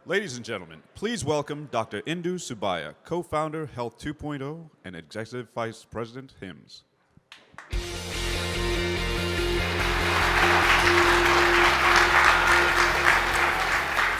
Ladies and gentlemen, please welcome Dr. Indu Subbiah, co-founder Health 2.0 and Executive Vice President HIMSS.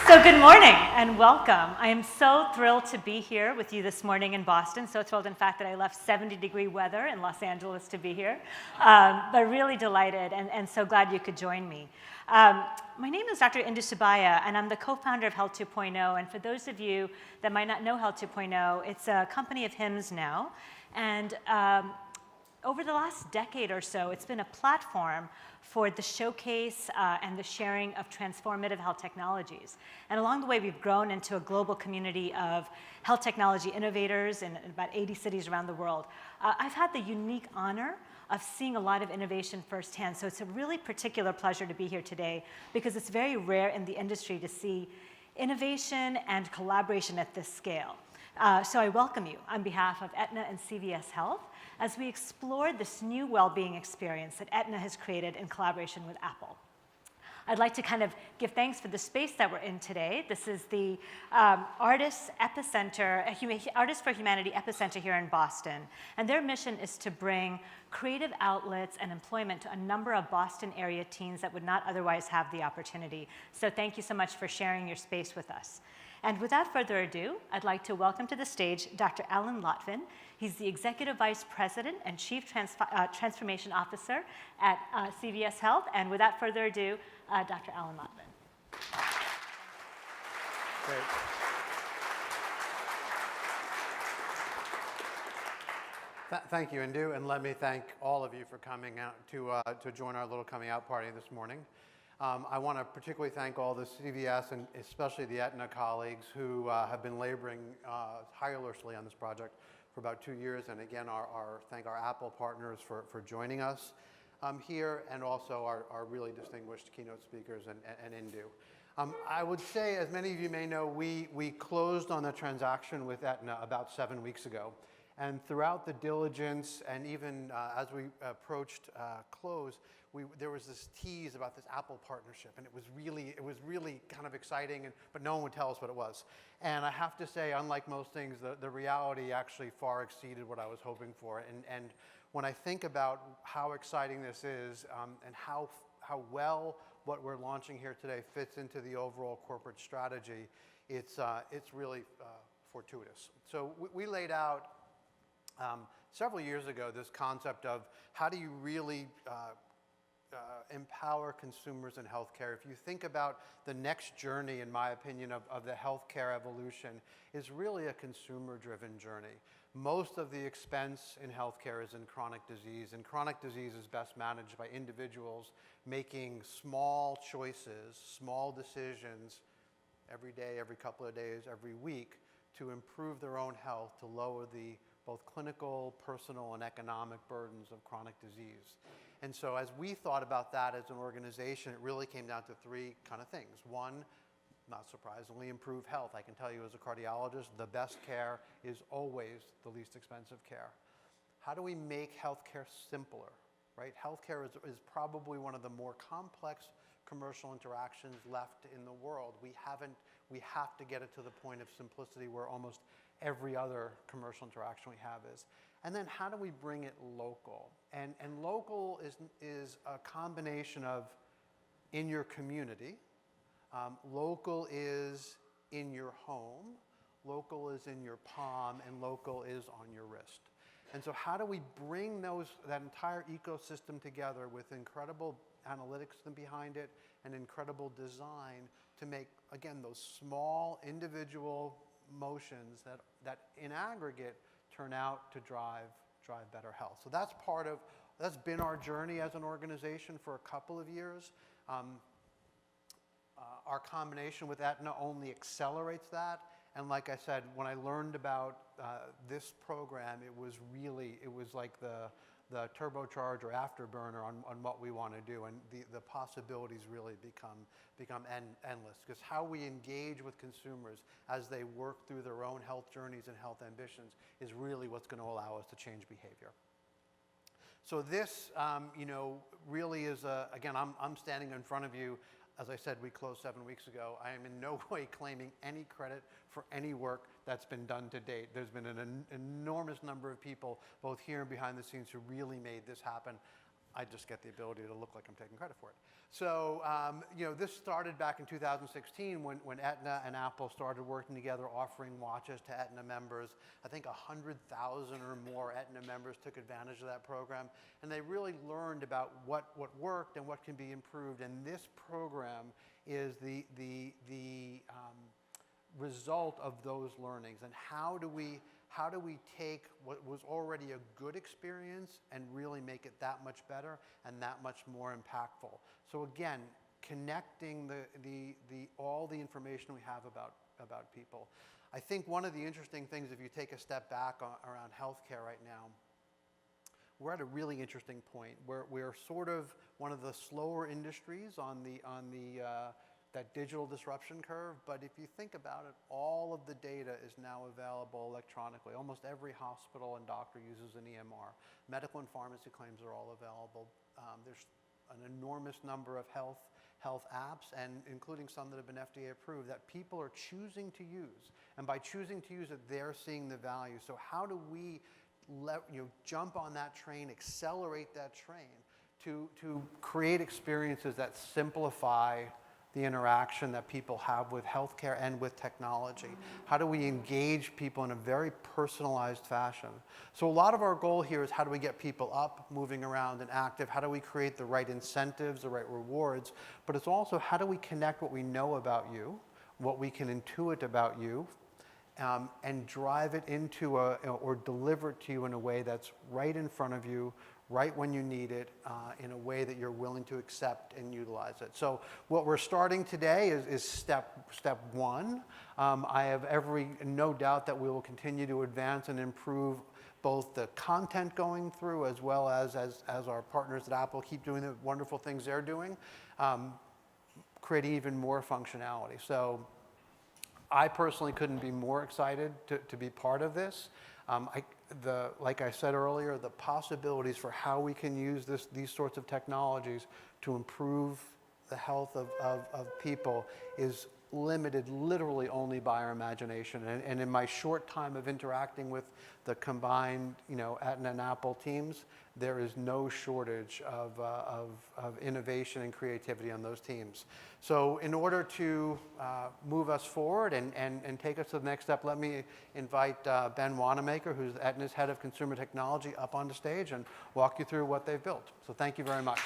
So good morning and welcome. I am so thrilled to be here with you this morning in Boston. So thrilled, in fact, that I left 70-degree weather in Los Angeles to be here. But really delighted and so glad you could join me. My name is Dr. Indu Subbiah, and I'm the co-founder of Health 2.0. And for those of you that might not know Health 2.0, it's a company of HIMSS now. And over the last decade or so, it's been a platform for the showcase and the sharing of transformative health technologies. And along the way, we've grown into a global community of health technology innovators in about 80 cities around the world. I've had the unique honor of seeing a lot of innovation firsthand, so it's a really particular pleasure to be here today because it's very rare in the industry to see innovation and collaboration at this scale. So I welcome you on behalf of Aetna and CVS Health as we explore this new well-being experience that Aetna has created in collaboration with Apple. I'd like to kind of give thanks for the space that we're in today. This is the Artists for Humanity Epicenter here in Boston. And their mission is to bring creative outlets and employment to a number of Boston area teens that would not otherwise have the opportunity. So thank you so much for sharing your space with us. And without further ado, I'd like to welcome to the stage Dr. Alan Lotvin. He's the Executive Vice President and Chief Transformation Officer at CVS Health. And without further ado, Dr. Alan Lotvin. Great. Thank you, Indu, and let me thank all of you for coming out to join our little coming out party this morning. I want to particularly thank all the CVS and especially the Aetna colleagues who have been laboring tirelessly on this project for about 2 years. And again, thank our Apple partners for joining us here, and also our really distinguished keynote speakers and Indu. I would say, as many of you may know, we closed on the transaction with Aetna about 7 weeks ago. And throughout the diligence and even as we approached close, there was this tease about this Apple partnership, and it was really kind of exciting, but no one would tell us what it was. And I have to say, unlike most things, the reality actually far exceeded what I was hoping for. And when I think about how exciting this is and how well what we're launching here today fits into the overall corporate strategy, it's really fortuitous. So we laid out several years ago this concept of how do you really empower consumers in healthcare. If you think about the next journey, in my opinion, of the healthcare evolution, is really a consumer-driven journey. Most of the expense in healthcare is in chronic disease, and chronic disease is best managed by individuals making small choices, small decisions every day, every couple of days, every week to improve their own health, to lower the both clinical, personal, and economic burdens of chronic disease. And so as we thought about that as an organization, it really came down to three kind of things. One, not surprisingly, improve health. I can tell you as a cardiologist, the best care is always the least expensive care. How do we make healthcare simpler, right? Healthcare is probably one of the more complex commercial interactions left in the world. We have to get it to the point of simplicity where almost every other commercial interaction we have is. And then how do we bring it local? And local is a combination of in your community, local is in your home, local is in your palm, and local is on your wrist. And so how do we bring that entire ecosystem together with incredible analytics behind it and incredible design to make, again, those small individual motions that in aggregate turn out to drive better health. So that's been our journey as an organization for a couple of years. Our combination with Aetna only accelerates that. And like I said, when I learned about this program, it was like the turbocharge or afterburner on what we want to do, and the possibilities really become endless. Because how we engage with consumers as they work through their own health journeys and health ambitions is really what's going to allow us to change behavior. So this, really is again, I'm standing in front of you As I said, we closed 7 weeks ago. I am in no way claiming any credit for any work that's been done to date. There's been an enormous number of people, both here and behind the scenes, who really made this happen. I just get the ability to look like I'm taking credit for it. So, this started back in 2016 when Aetna and Apple started working together, offering watches to Aetna members. I think 100,000 or more Aetna members took advantage of that program, and they really learned about what worked and what can be improved. And this program is the result of those learnings. And how do we take what was already a good experience and really make it that much better and that much more impactful? So again, connecting all the information we have about people. I think one of the interesting things, if you take a step back around healthcare right now, we're at a really interesting point where we're sort of one of the slower industries on that digital disruption curve. But if you think about it, all of the data is now available electronically. Almost every hospital and doctor uses an EMR. Medical and pharmacy claims are all available. There's an enormous number of health apps, and including some that have been FDA approved, that people are choosing to use. And by choosing to use it, they're seeing the value. So how do we jump on that train, accelerate that train to create experiences that simplify the interaction that people have with healthcare and with technology? How do we engage people in a very personalized fashion? So a lot of our goal here is how do we get people up, moving around and active? How do we create the right incentives, the right rewards? But it's also how do we connect what we know about you, what we can intuit about you, and drive it into or deliver it to you in a way that's right in front of you, right when you need it, in a way that you're willing to accept and utilize it. So what we're starting today is step one. I have no doubt that we will continue to advance and improve both the content going through, as well as our partners at Apple keep doing the wonderful things they're doing, creating even more functionality. So I personally couldn't be more excited to be part of this. Like I said earlier, the possibilities for how we can use these sorts of technologies to improve the health of people is limited literally only by our imagination. And in my short time of interacting with the combined Aetna and Apple teams, there is no shortage of innovation and creativity on those teams. So in order to move us forward and take us to the next step, let me invite Ben Wanamaker, who's Aetna's head of consumer technology, up on the stage and walk you through what they've built. So thank you very much.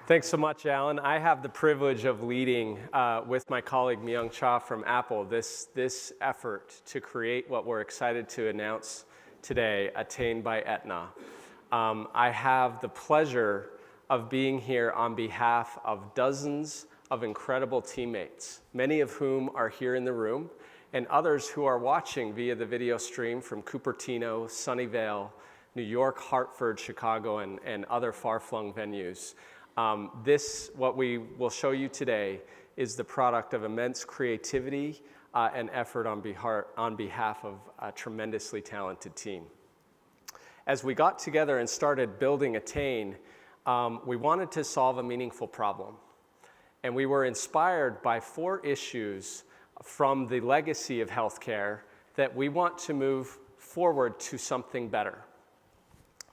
Thanks so much, Alan. I have the privilege of leading with my colleague Myung Cha from Apple this effort to create what we're excited to announce today, Attain by Aetna. I have the pleasure of being here on behalf of dozens of incredible teammates, many of whom are here in the room, and others who are watching via the video stream from Cupertino, Sunnyvale, New York, Hartford, Chicago, and other far-flung venues. What we will show you today, is the product of immense creativity and effort on behalf of a tremendously talented team. As we got together and started building Attain, we wanted to solve a meaningful problem. And we were inspired by 4 issues from the legacy of healthcare that we want to move forward to something better.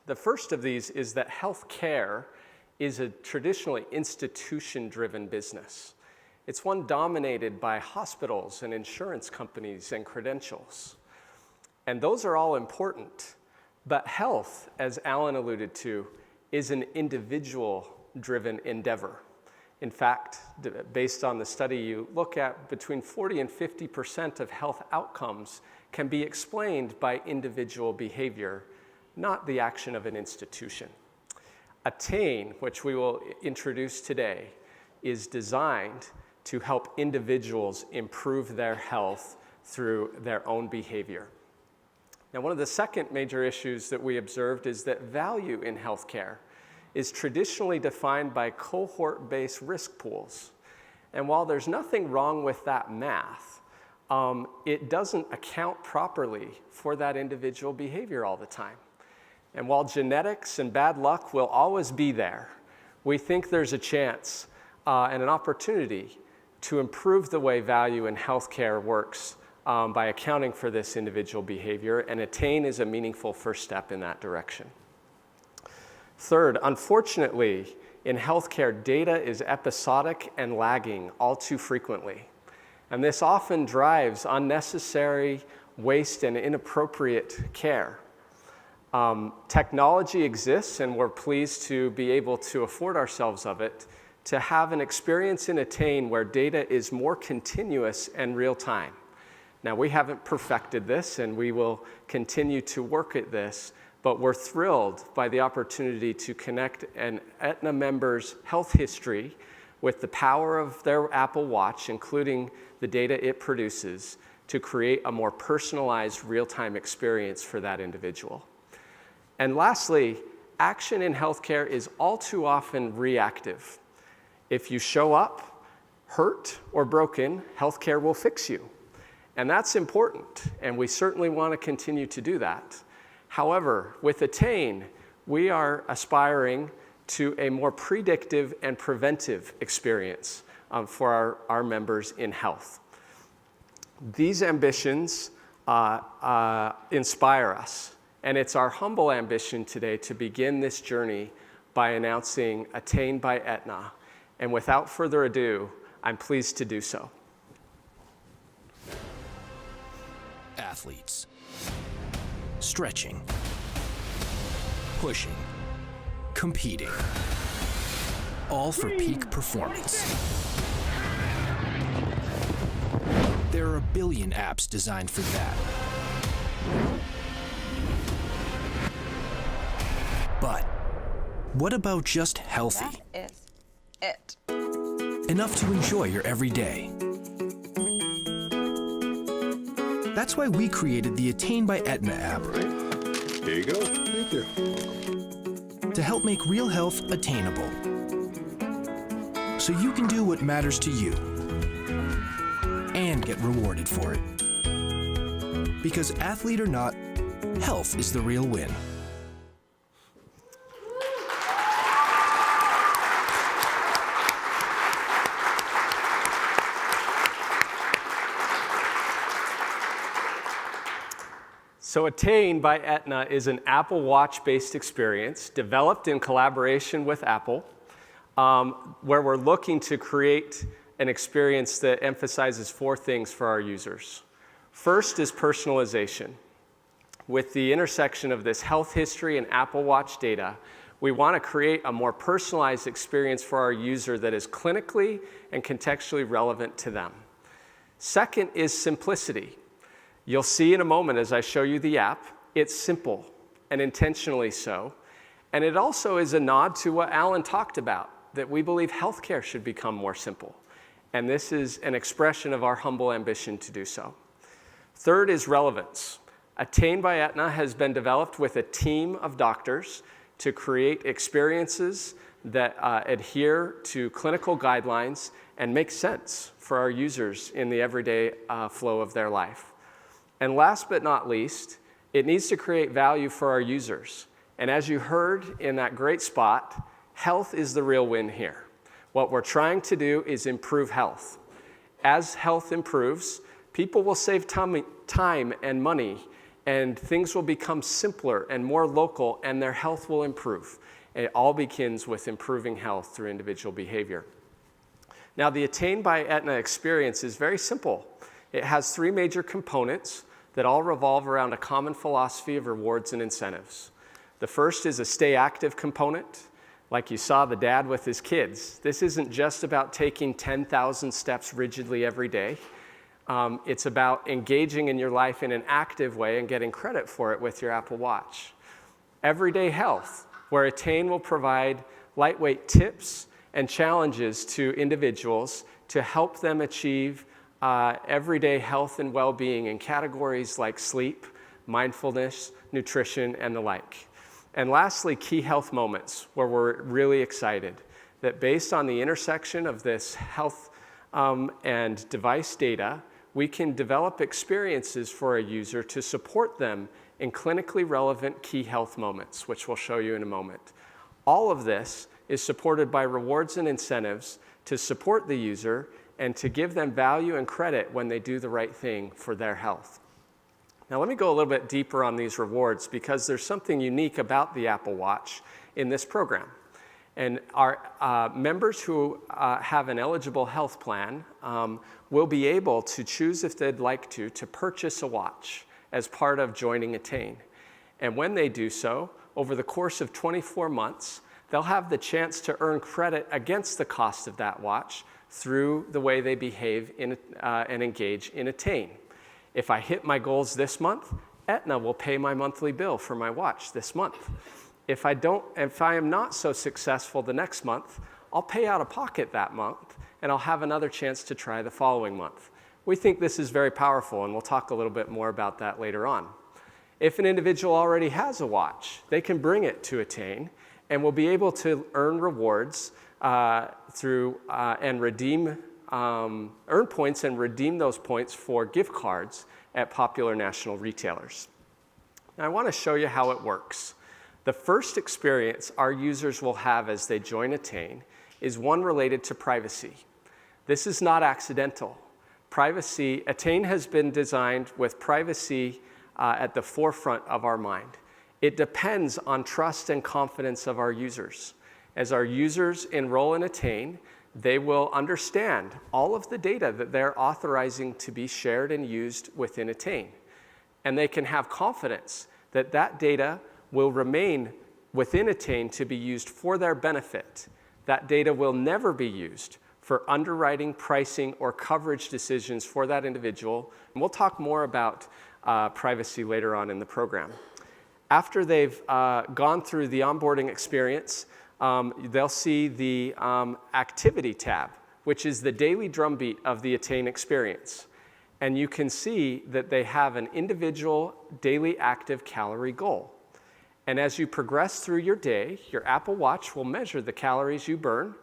The first of these is that healthcare is a traditionally institution-driven business. It's one dominated by hospitals and insurance companies and credentials. And those are all important. But health, as Alan alluded to, is an individual-driven endeavor. In fact, based on the study you look at, between 40 and 50% of health outcomes can be explained by individual behavior, not the action of an institution. Attain, which we will introduce today, is designed to help individuals improve their health through their own behavior. Now, one of the second major issues that we observed is that value in healthcare is traditionally defined by cohort-based risk pools. And while there's nothing wrong with that math, it doesn't account properly for that individual behavior all the time. And while genetics and bad luck will always be there, we think there's a chance and an opportunity to improve the way value in healthcare works by accounting for this individual behavior, and Attain is a meaningful first step in that direction. Third, unfortunately, in healthcare, data is episodic and lagging all too frequently. And this often drives unnecessary waste and inappropriate care. Technology exists, and we're pleased to be able to afford ourselves of it, to have an experience in Attain where data is more continuous and real time. Now, we haven't perfected this, and we will continue to work at this, but we're thrilled by the opportunity to connect an Aetna member's health history with the power of their Apple Watch, including the data it produces, to create a more personalized real-time experience for that individual. And lastly, action in healthcare is all too often reactive. If you show up hurt or broken, healthcare will fix you. And that's important, and we certainly want to continue to do that. However, with Attain, we are aspiring to a more predictive and preventive experience for our members in health. These ambitions inspire us, and it's our humble ambition today to begin this journey by announcing Attain by Aetna. And without further ado, I'm pleased to do so. Athletes. Stretching. Pushing. Competing. All for peak performance. There are a billion apps designed for that. But what about just healthy? That is it. Enough to enjoy your everyday. That's why we created the Attain by Aetna app. Here you go. Thank you. To help make real health attainable. So you can do what matters to you and get rewarded for it. Because athlete or not, health is the real win. So Attain by Aetna is an Apple Watch-based experience developed in collaboration with Apple, where we're looking to create an experience that emphasizes 4 things for our users. First is personalization. With the intersection of this health history and Apple Watch data, we want to create a more personalized experience for our user that is clinically and contextually relevant to them. Second is simplicity. You'll see in a moment as I show you the app, it's simple and intentionally so. And it also is a nod to what Alan talked about, that we believe healthcare should become more simple. And this is an expression of our humble ambition to do so. Third is relevance. Attain by Aetna has been developed with a team of doctors to create experiences that adhere to clinical guidelines and make sense for our users in the everyday flow of their life. And last but not least, it needs to create value for our users. And as you heard in that great spot, health is the real win here. What we're trying to do is improve health. As health improves, people will save time and money, and things will become simpler and more local, and their health will improve. It all begins with improving health through individual behavior. Now, the Attain by Aetna experience is very simple. It has 3 major components that all revolve around a common philosophy of rewards and incentives. The first is a stay active component, like you saw the dad with his kids. This isn't just about taking 10,000 steps rigidly every day. It's about engaging in your life in an active way and getting credit for it with your Apple Watch. Everyday health, where Attain will provide lightweight tips and challenges to individuals to help them achieve everyday health and well-being in categories like sleep, mindfulness, nutrition, and the like. And lastly, key health moments, where we're really excited that based on the intersection of this health and device data we can develop experiences for a user to support them in clinically relevant key health moments, which we'll show you in a moment. All of this is supported by rewards and incentives to support the user and to give them value and credit when they do the right thing for their health. Now let me go a little bit deeper on these rewards because there's something unique about the Apple Watch in this program. And our members who have an eligible health plan will be able to choose if they'd like to purchase a watch as part of joining Attain. And when they do so, over the course of 24 months, they'll have the chance to earn credit against the cost of that watch through the way they behave in, and engage in Attain. If I hit my goals this month, Aetna will pay my monthly bill for my watch this month. If I am not so successful the next month, I'll pay out of pocket that month and I'll have another chance to try the following month. We think this is very powerful and we'll talk a little bit more about that later on. If an individual already has a watch, they can bring it to Attain and will be able to earn rewards and redeem, earn points and redeem those points for gift cards at popular national retailers. Now I want to show you how it works. The first experience our users will have as they join Attain is one related to privacy. This is not accidental. Attain has been designed with privacy at the forefront of our mind. It depends on trust and confidence of our users. As our users enroll in Attain, they will understand all of the data that they're authorizing to be shared and used within Attain. And they can have confidence that that data will remain within Attain to be used for their benefit. That data will never be used for underwriting, pricing, or coverage decisions for that individual. And we'll talk more about privacy later on in the program. After they've gone through the onboarding experience, they'll see the activity tab, which is the daily drumbeat of the Attain experience. And you can see that they have an individual daily active calorie goal. And as you progress through your day, your Apple Watch will measure the calories you burn,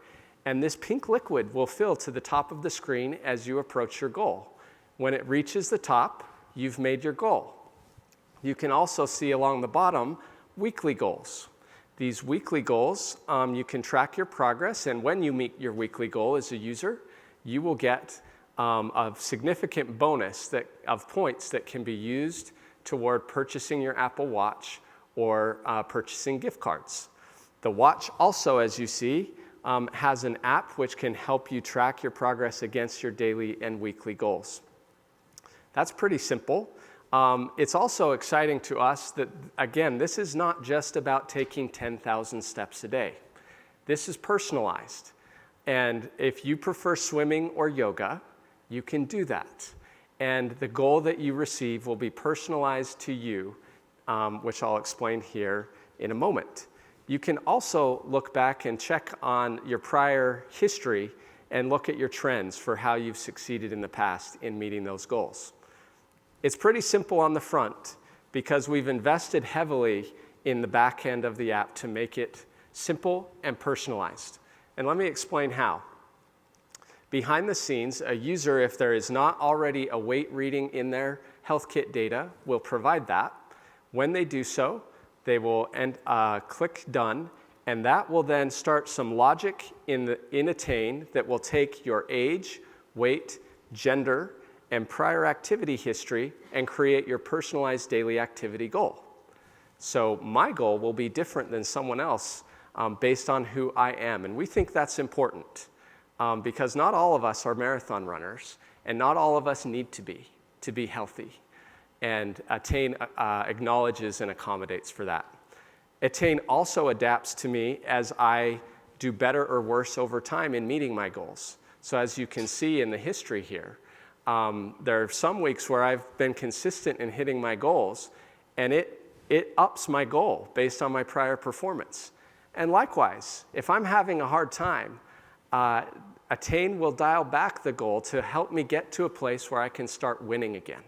and this pink liquid will fill to the top of the screen as you approach your goal. When it reaches the top, you've made your goal. You can also see along the bottom weekly goals. These weekly goals, you can track your progress, and when you meet your weekly goal as a user, you will get a significant bonus of points that can be used toward purchasing your Apple Watch or purchasing gift cards. The watch also, as you see, has an app which can help you track your progress against your daily and weekly goals. That's pretty simple. It's also exciting to us that, again, this is not just about taking 10,000 steps a day. This is personalized. And if you prefer swimming or yoga, you can do that. And the goal that you receive will be personalized to you, which I'll explain here in a moment. You can also look back and check on your prior history and look at your trends for how you've succeeded in the past in meeting those goals. It's pretty simple on the front because we've invested heavily in the back end of the app to make it simple and personalized. And let me explain how. Behind the scenes, a user, if there is not already a weight reading in their health kit data, will provide that. When they do so, they will click Done, and that will then start some logic in Attain that will take your age, weight, gender, and prior activity history and create your personalized daily activity goal. So my goal will be different than someone else based on who I am, and we think that's important because not all of us are marathon runners, and not all of us need to be healthy. And Attain acknowledges and accommodates for that. Attain also adapts to me as I do better or worse over time in meeting my goals. So as you can see in the history here, there are some weeks where I've been consistent in hitting my goals, and it ups my goal based on my prior performance. And likewise, if I'm having a hard time, Attain will dial back the goal to help me get to a place where I can start winning again.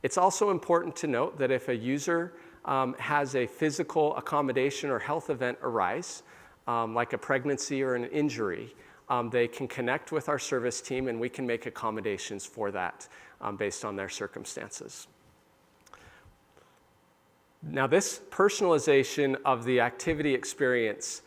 It's also important to note that if a user has a physical accommodation or health event arise, like a pregnancy or an injury, they can connect with our service team, and we can make accommodations for that based on their circumstances. Now, this personalization of the activity experience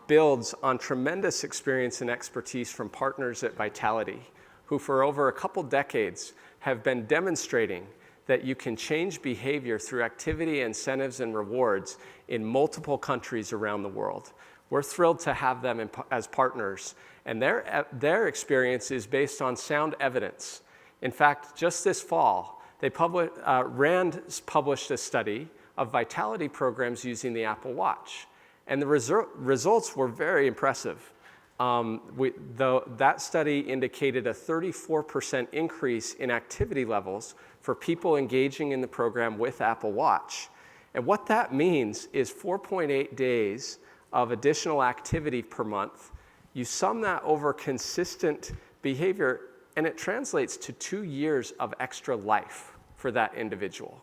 builds on tremendous experience and expertise from partners at Vitality, who for over a couple decades have been demonstrating that you can change behavior through activity, incentives, and rewards in multiple countries around the world. We're thrilled to have them as partners, and their experience is based on sound evidence. In fact, just this fall, RAND published a study of Vitality programs using the Apple Watch, and the results were very impressive. That study indicated a 34% increase in activity levels for people engaging in the program with Apple Watch. And what that means is 4.8 days of additional activity per month. You sum that over consistent behavior, and it translates to 2 years of extra life for that individual.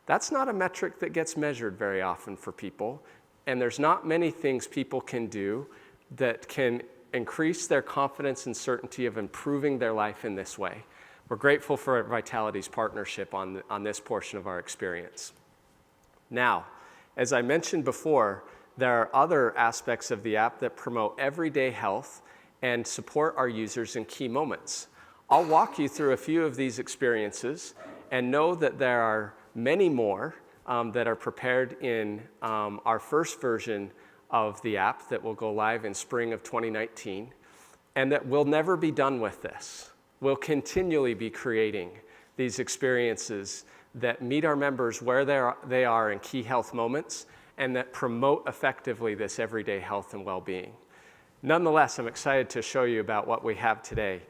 That's not a metric that gets measured very often for people, and there's not many things people can do that can increase their confidence and certainty of improving their life in this way. We're grateful for Vitality's partnership on this portion of our experience. Now, as I mentioned before, there are other aspects of the app that promote everyday health and support our users in key moments. I'll walk you through a few of these experiences, and know that there are many more that are prepared in our first version of the app that will go live in spring of 2019, and that we'll never be done with this. We'll continually be creating these experiences that meet our members where they are in key health moments, and that promote effectively this everyday health and well-being. Nonetheless, I'm excited to show you about what we have today.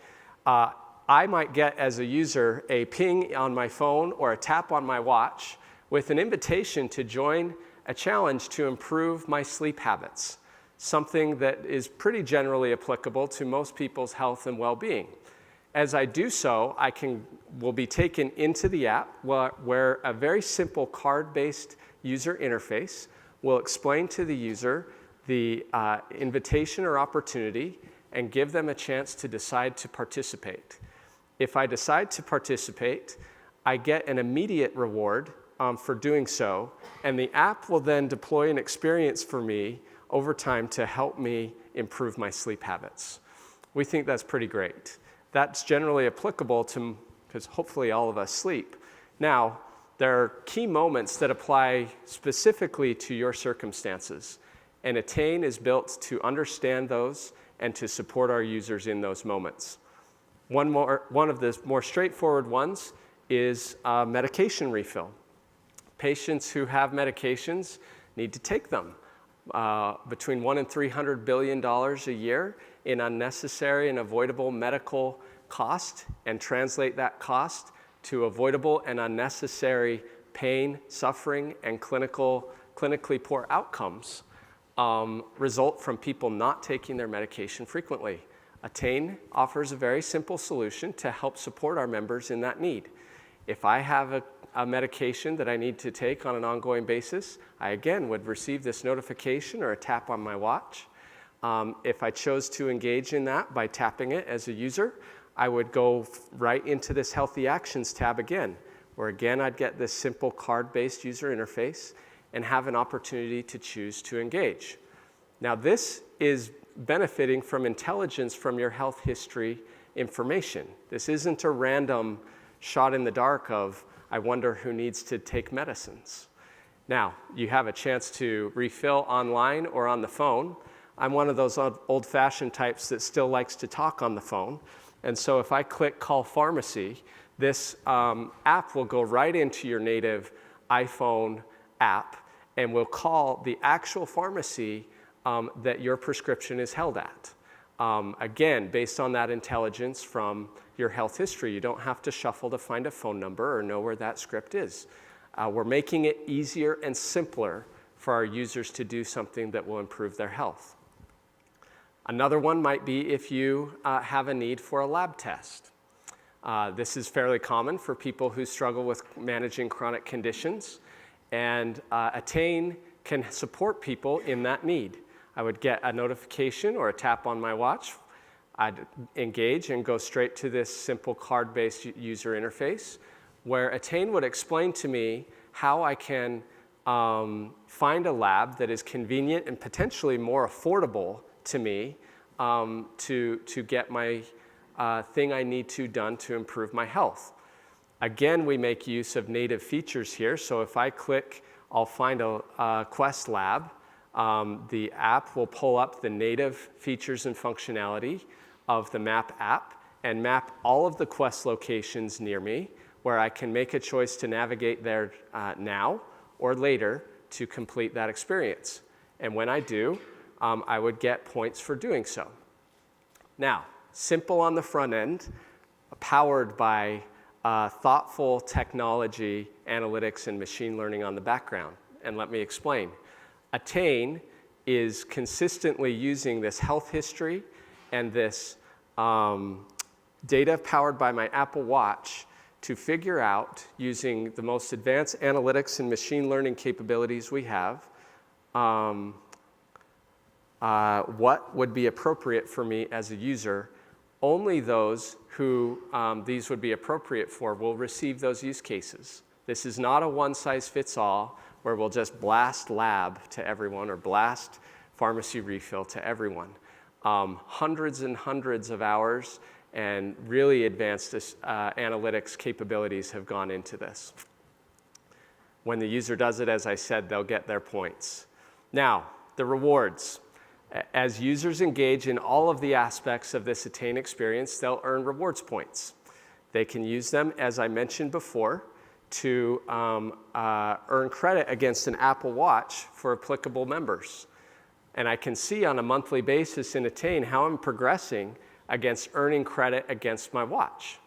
I might get, as a user, a ping on my phone or a tap on my watch with an invitation to join a challenge to improve my sleep habits, something that is pretty generally applicable to most people's health and well-being. As I do so, will be taken into the app where a very simple card-based user interface will explain to the user the invitation or opportunity and give them a chance to decide to participate. If I decide to participate, I get an immediate reward for doing so, and the app will then deploy an experience for me over time to help me improve my sleep habits. We think that's pretty great. That's generally applicable to, because hopefully all of us sleep. Now, there are key moments that apply specifically to your circumstances, and Attain is built to understand those and to support our users in those moments. One of the more straightforward ones is medication refill. Patients who have medications need to take them. Between $1 and $300 billion a year in unnecessary and avoidable medical cost, and translate that cost to avoidable and unnecessary pain, suffering, and clinically poor outcomes result from people not taking their medication frequently. Attain offers a very simple solution to help support our members in that need. If I have a medication that I need to take on an ongoing basis, I again would receive this notification or a tap on my watch. If I chose to engage in that by tapping it as a user, I would go right into this Healthy Actions tab again, where again I'd get this simple card-based user interface and have an opportunity to choose to engage. Now, this is benefiting from intelligence from your health history information. This isn't a random shot in the dark of, I wonder who needs to take medicines. Now, you have a chance to refill online or on the phone. I'm one of those old-fashioned types that still likes to talk on the phone. And so if I click Call Pharmacy, this app will go right into your native iPhone app and will call the actual pharmacy that your prescription is held at. Again, based on that intelligence from your health history, you don't have to shuffle to find a phone number or know where that script is. We're making it easier and simpler for our users to do something that will improve their health. Another one might be if you have a need for a lab test. This is fairly common for people who struggle with managing chronic conditions, and Attain can support people in that need. I would get a notification or a tap on my watch I'd engage and go straight to this simple card-based user interface where Attain would explain to me how I can find a lab that is convenient and potentially more affordable to me to get my thing I need to done to improve my health. Again, we make use of native features here. So if I click, I'll find a Quest lab. The app will pull up the native features and functionality of the Map app and map all of the Quest locations near me where I can make a choice to navigate there now or later to complete that experience. And when I do, I would get points for doing so. Now, simple on the front end, powered by thoughtful technology, analytics, and machine learning on the background. And let me explain. Attain is consistently using this health history and this data powered by my Apple Watch to figure out, using the most advanced analytics and machine learning capabilities we have, what would be appropriate for me as a user. Only those who these would be appropriate for will receive those use cases. This is not a one-size-fits-all where we'll just blast lab to everyone or blast pharmacy refill to everyone. Hundreds and hundreds of hours and really advanced analytics capabilities have gone into this. When the user does it, as I said, they'll get their points. Now, the rewards. As users engage in all of the aspects of this Attain experience, they'll earn rewards points. They can use them, as I mentioned before, to earn credit against an Apple Watch for applicable members. And I can see on a monthly basis in Attain how I'm progressing against earning credit against my watch.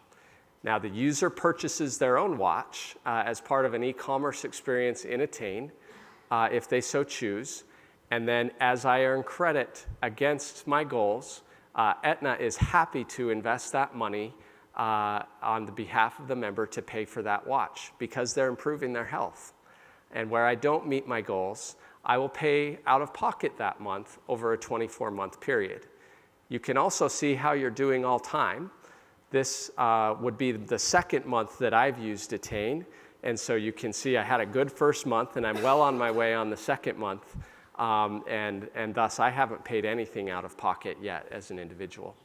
Now, the user purchases their own watch as part of an e-commerce experience in Attain, if they so choose. And then as I earn credit against my goals, Aetna is happy to invest that money on the behalf of the member to pay for that watch because they're improving their health. And where I don't meet my goals, I will pay out of pocket that month over a 24-month period. You can also see how you're doing all time. This would be the second month that I've used Attain. And so you can see I had a good first month and I'm well on my way on the second month. And thus I haven't paid anything out of pocket yet as an individual.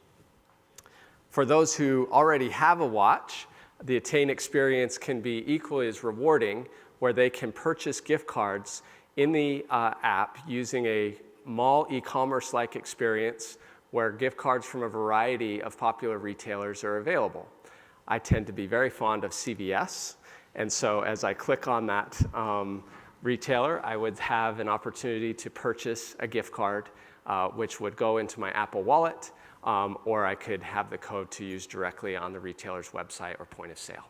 For those who already have a watch, the Attain experience can be equally as rewarding, where they can purchase gift cards in the app using a mall e-commerce-like experience where gift cards from a variety of popular retailers are available. I tend to be very fond of CVS, and so as I click on that retailer, I would have an opportunity to purchase a gift card, which would go into my Apple Wallet, or I could have the code to use directly on the retailer's website or point of sale.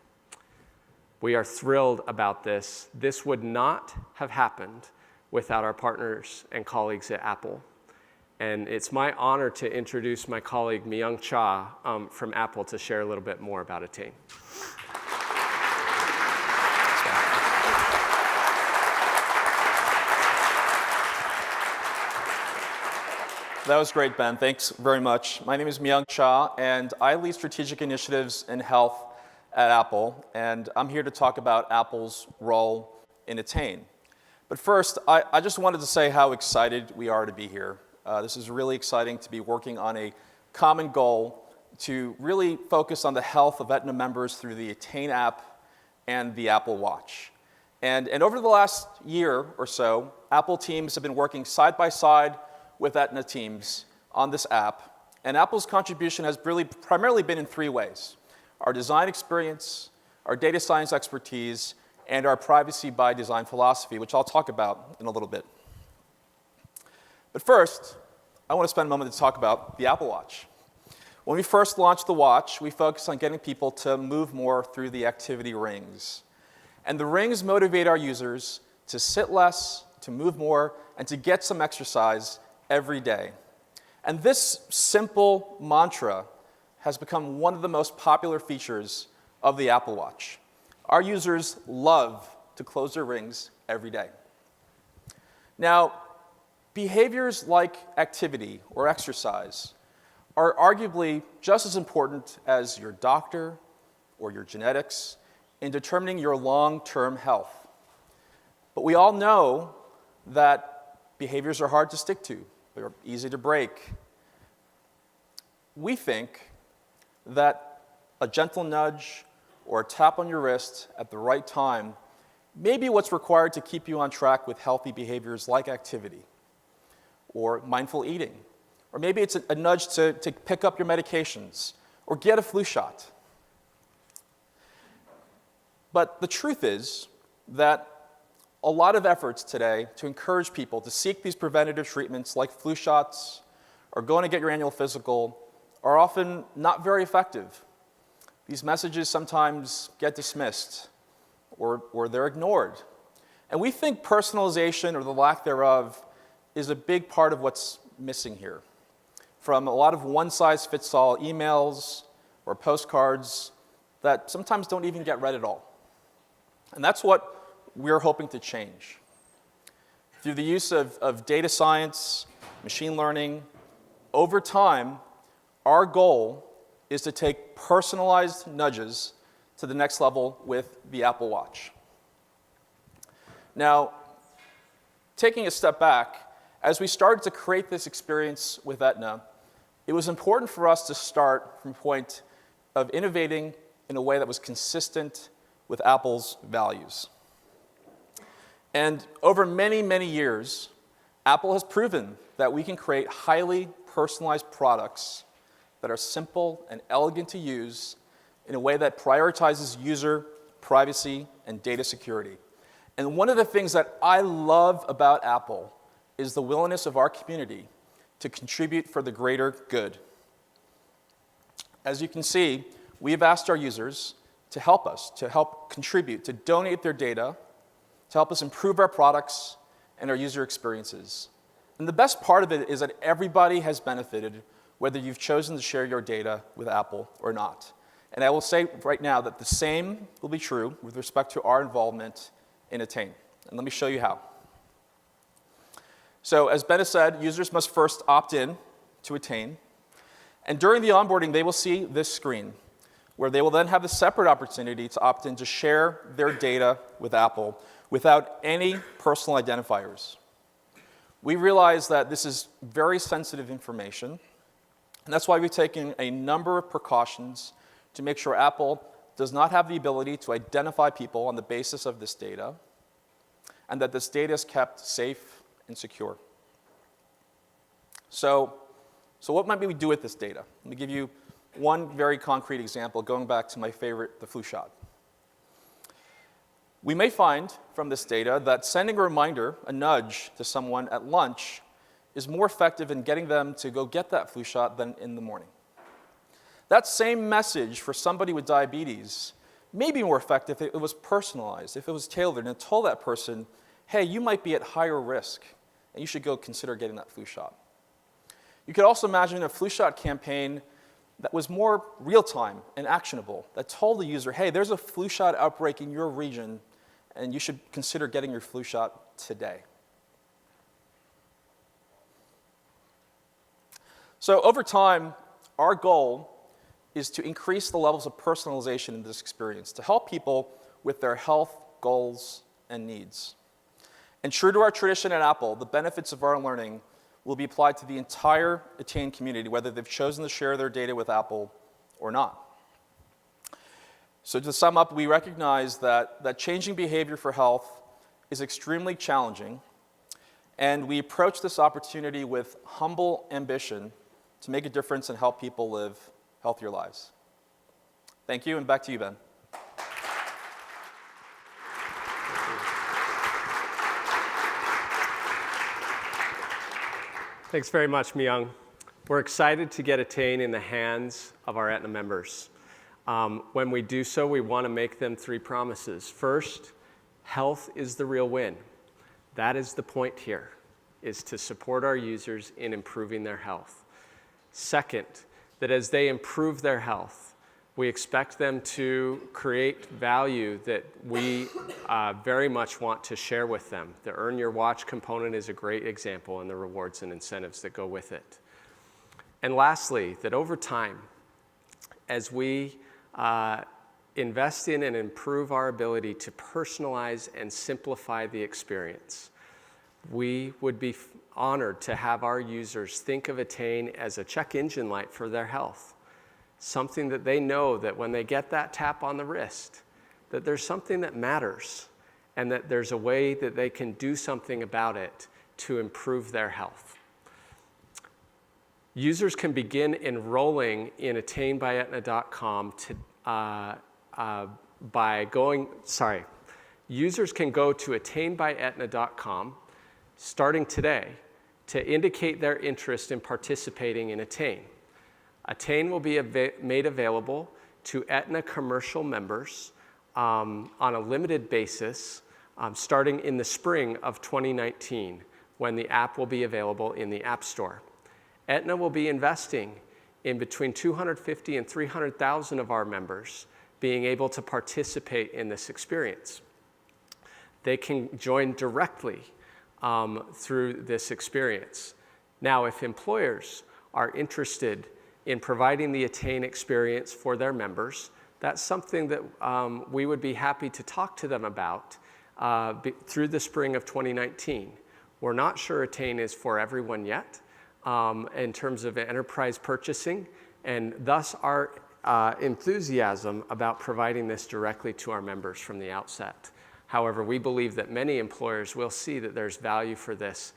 We are thrilled about this. This would not have happened without our partners and colleagues at Apple. And it's my honor to introduce my colleague Myung Cha from Apple to share a little bit more about Attain. That was great, Ben. Thanks very much. My name is Myung Cha, and I lead strategic initiatives in health at Apple. And I'm here to talk about Apple's role in Attain. But first, I just wanted to say how excited we are to be here. This is really exciting to be working on a common goal to really focus on the health of Aetna members through the Attain app and the Apple Watch. And over the last year or so, Apple teams have been working side by side with Aetna teams on this app. And Apple's contribution has really primarily been in three ways: our design experience, our data science expertise, and our privacy by design philosophy, which I'll talk about in a little bit. But first, I want to spend a moment to talk about the Apple Watch. When we first launched the watch, we focused on getting people to move more through the activity rings. And the rings motivate our users to sit less, to move more, and to get some exercise every day. And this simple mantra has become one of the most popular features of the Apple Watch. Our users love to close their rings every day. Now, behaviors like activity or exercise are arguably just as important as your doctor or your genetics in determining your long-term health. But we all know that behaviors are hard to stick to. They're easy to break. We think that a gentle nudge or a tap on your wrist at the right time may be what's required to keep you on track with healthy behaviors like activity or mindful eating. Or maybe it's a nudge to pick up your medications or get a flu shot. But the truth is that a lot of efforts today to encourage people to seek these preventative treatments like flu shots or going to get your annual physical are often not very effective. These messages sometimes get dismissed or they're ignored. And we think personalization or the lack thereof is a big part of what's missing here. From a lot of one-size-fits-all emails or postcards that sometimes don't even get read at all. And that's what we're hoping to change. Through the use of data science, machine learning, over time, our goal is to take personalized nudges to the next level with the Apple Watch. Now, taking a step back, as we started to create this experience with Aetna, it was important for us to start from a point of innovating in a way that was consistent with Apple's values. And over many, many years, Apple has proven that we can create highly personalized products that are simple and elegant to use in a way that prioritizes user privacy and data security. And one of the things that I love about Apple is the willingness of our community to contribute for the greater good. As you can see, we have asked our users to help us, to help contribute, to donate their data, to help us improve our products and our user experiences. And the best part of it is that everybody has benefited, whether you've chosen to share your data with Apple or not. And I will say right now that the same will be true with respect to our involvement in Attain. And let me show you how. So as Ben has said, users must first opt in to Attain. And during the onboarding, they will see this screen, where they will then have a separate opportunity to opt in to share their data with Apple without any personal identifiers. We realize that this is very sensitive information, and that's why we've taken a number of precautions to make sure Apple does not have the ability to identify people on the basis of this data, and that this data is kept safe and secure. So what might we do with this data? Let me give you one very concrete example, going back to my favorite, the flu shot. We may find from this data that sending a reminder, a nudge to someone at lunch is more effective in getting them to go get that flu shot than in the morning. That same message for somebody with diabetes may be more effective if it was personalized, if it was tailored and told that person, hey, you might be at higher risk and you should go consider getting that flu shot. You could also imagine a flu shot campaign that was more real-time and actionable, that told the user, hey, there's a flu shot outbreak in your region, and you should consider getting your flu shot today. So over time, our goal is to increase the levels of personalization in this experience, to help people with their health goals and needs. And true to our tradition at Apple, the benefits of our learning will be applied to the entire Attain community, whether they've chosen to share their data with Apple or not. So to sum up, we recognize that changing behavior for health is extremely challenging, and we approach this opportunity with humble ambition to make a difference and help people live healthier lives. Thank you, and back to you, Ben. Thanks very much, Myung. We're excited to get Attain in the hands of our Aetna members. When we do so, we want to make them three promises. First, health is the real win. That is the point here, is to support our users in improving their health. Second, that as they improve their health, we expect them to create value that we very much want to share with them. The Earn Your Watch component is a great example, and the rewards and incentives that go with it. And lastly, that over time, as we invest in and improve our ability to personalize and simplify the experience, we would be honored to have our users think of Attain as a check engine light for their health. Something that they know that when they get that tap on the wrist, that there's something that matters and that there's a way that they can do something about it to improve their health. Users can begin enrolling in attainbyaetna.com users can go to attainbyaetna.com starting today to indicate their interest in participating in Attain. Attain will be made available to Aetna commercial members on a limited basis starting in the spring of 2019 when the app will be available in the App Store. Aetna will be investing in between 250 and 300,000 of our members being able to participate in this experience. They can join directly through this experience. Now, if employers are interested in providing the Attain experience for their members, that's something that we would be happy to talk to them about through the spring of 2019. We're not sure Attain is for everyone yet in terms of enterprise purchasing, and thus our enthusiasm about providing this directly to our members from the outset. However, we believe that many employers will see that there's value for this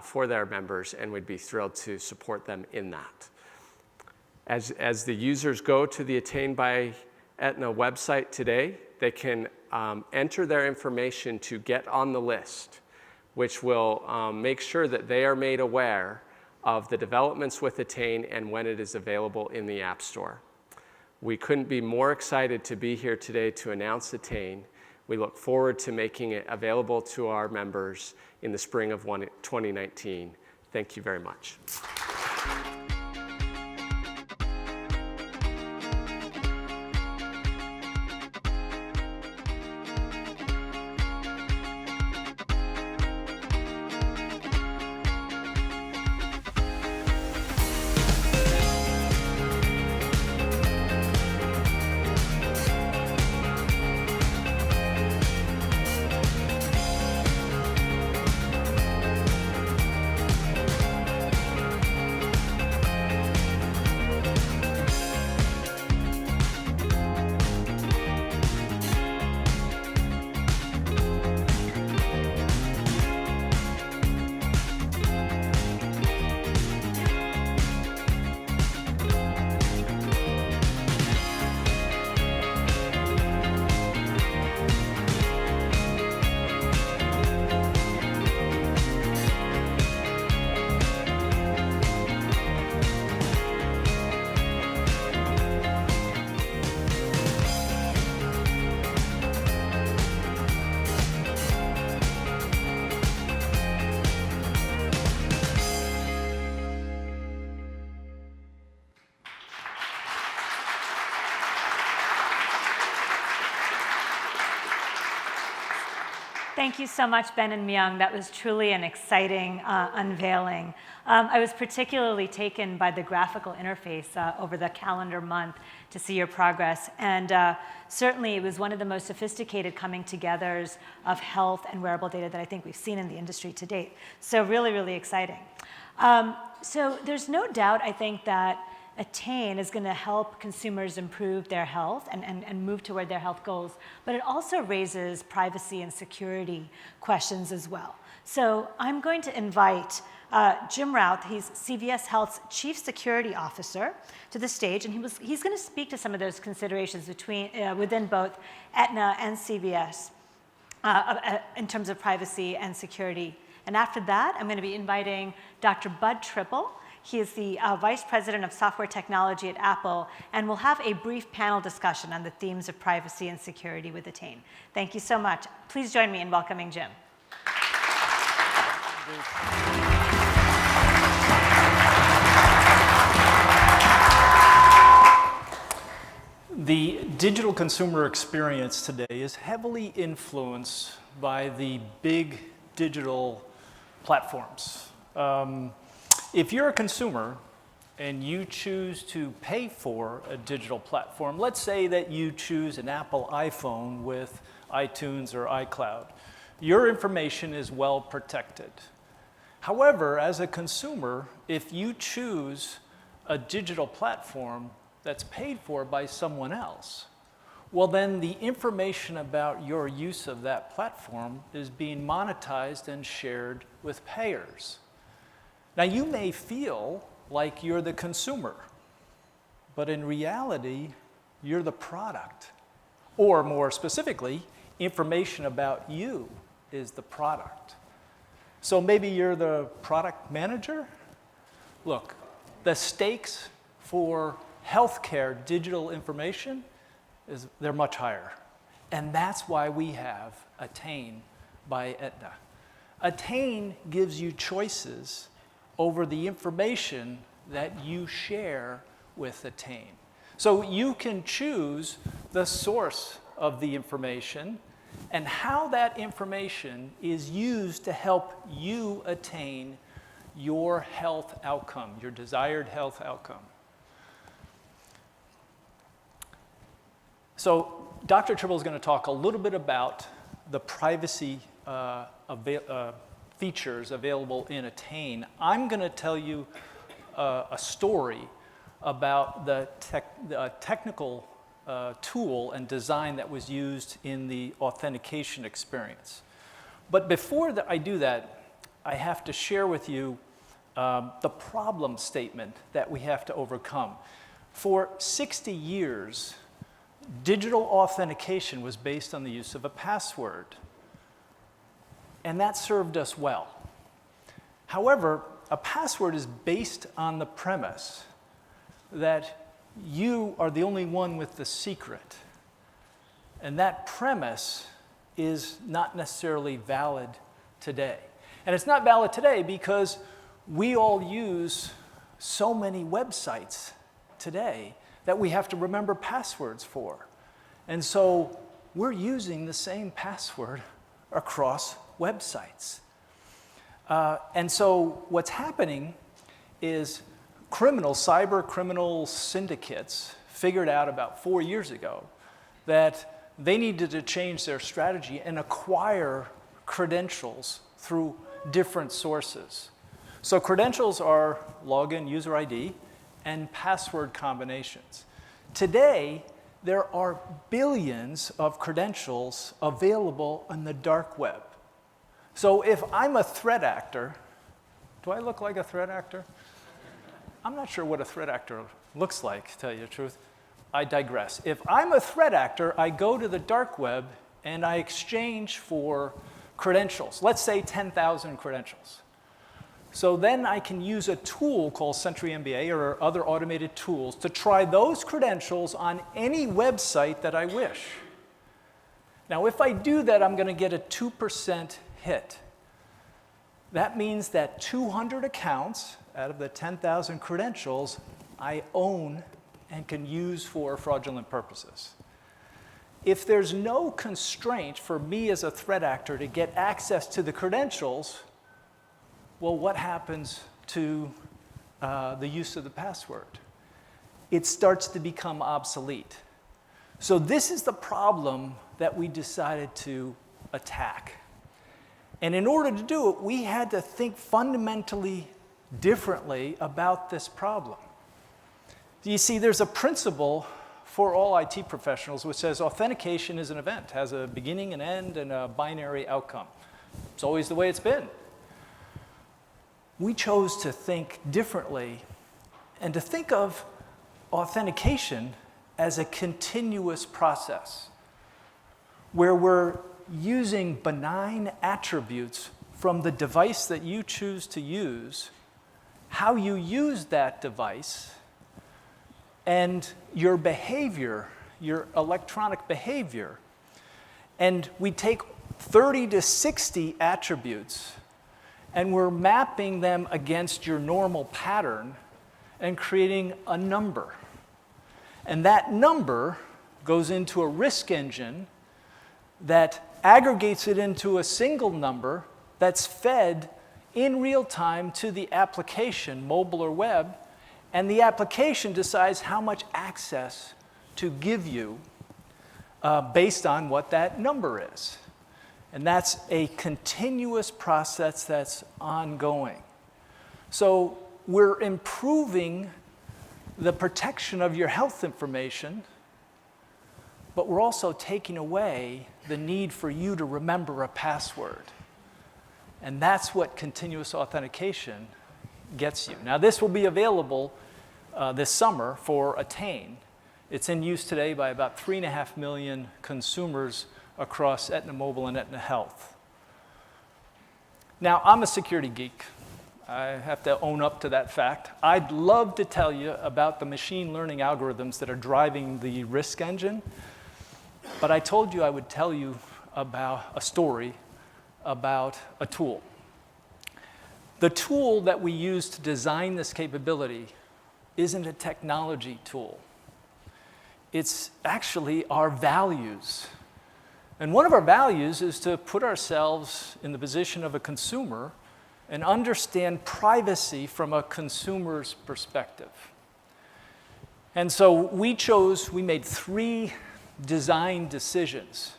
for their members and would be thrilled to support them in that. As the users go to the Attain by Aetna website today, they can enter their information to get on the list, which will make sure that they are made aware of the developments with Attain and when it is available in the App Store. We couldn't be more excited to be here today to announce Attain. We look forward to making it available to our members in the spring of 2019. Thank you very much. Thank you so much, Ben and Myung. That was truly an exciting unveiling. I was particularly taken by the graphical interface over the calendar month to see your progress. And certainly it was one of the most sophisticated coming togethers of health and wearable data that I think we've seen in the industry to date. So really, really exciting. So there's no doubt, I think, that Attain is going to help consumers improve their health and move toward their health goals, but it also raises privacy and security questions as well. So I'm going to invite Jim Routh, he's CVS Health's Chief Security Officer, to the stage, and he's going to speak to some of those considerations within both Aetna and CVS in terms of privacy and security. And after that, I'm going to be inviting Dr. Bud Triple. He is the Vice President of Software Technology at Apple, and we'll have a brief panel discussion on the themes of privacy and security with Attain. Thank you so much. Please join me in welcoming Jim. The digital consumer experience today is heavily influenced by the big digital platforms. If you're a consumer and you choose to pay for a digital platform, let's say that you choose an Apple iPhone with iTunes or iCloud, your information is well protected. However, as a consumer, if you choose a digital platform that's paid for by someone else, well, then the information about your use of that platform is being monetized and shared with payers. Now, you may feel like you're the consumer, but in reality, you're the product. Or more specifically, information about you is the product. So maybe you're the product manager? Look, the stakes for healthcare digital information they're much higher. And that's why we have Attain by Aetna. Attain gives you choices over the information that you share with Attain. So you can choose the source of the information and how that information is used to help you attain your health outcome, your desired health outcome. So Dr. Tribble is going to talk a little bit about the privacy features available in Attain. I'm going to tell you a story about the technical tool and design that was used in the authentication experience. But before I do that, I have to share with you the problem statement that we have to overcome. For 60 years, digital authentication was based on the use of a password, and that served us well. However, a password is based on the premise that you are the only one with the secret, and that premise is not necessarily valid today. And it's not valid today because we all use so many websites today that we have to remember passwords for. And so we're using the same password across websites. And so what's happening is cyber criminal syndicates figured out about 4 years ago that they needed to change their strategy and acquire credentials through different sources. So credentials are login, user ID, and password combinations. Today, there are billions of credentials available on the dark web. So if I'm a threat actor, do I look like a threat actor? I'm not sure what a threat actor looks like, to tell you the truth. I digress. If I'm a threat actor, I go to the dark web and I exchange for credentials. Let's say 10,000 credentials. So then I can use a tool called Sentry MBA or other automated tools to try those credentials on any website that I wish. Now, if I do that, I'm going to get a 2% hit. That means that 200 accounts out of the 10,000 credentials I own and can use for fraudulent purposes. If there's no constraint for me as a threat actor to get access to the credentials, well, what happens to the use of the password? It starts to become obsolete. So this is the problem that we decided to attack. And in order to do it, we had to think fundamentally differently about this problem. You see, there's a principle for all IT professionals which says authentication is an event, has a beginning, an end, and a binary outcome. It's always the way it's been. We chose to think differently and to think of authentication as a continuous process where we're using benign attributes from the device that you choose to use, how you use that device, and your behavior, your electronic behavior. And we take 30 to 60 attributes and we're mapping them against your normal pattern and creating a number. And that number goes into a risk engine that aggregates it into a single number that's fed in real time to the application, mobile or web, And the application decides how much access to give you based on what that number is. And that's a continuous process that's ongoing. So we're improving the protection of your health information, but we're also taking away the need for you to remember a password. And that's what continuous authentication gets you. Now, this will be available this summer for Attain. It's in use today by about 3.5 million consumers across Aetna Mobile and Aetna Health. Now, I'm a security geek. I have to own up to that fact. I'd love to tell you about the machine learning algorithms that are driving the risk engine, but I told you I would tell you about a story about a tool. The tool that we use to design this capability isn't a technology tool. It's actually our values. And one of our values is to put ourselves in the position of a consumer and understand privacy from a consumer's perspective. And so we made 3 design decisions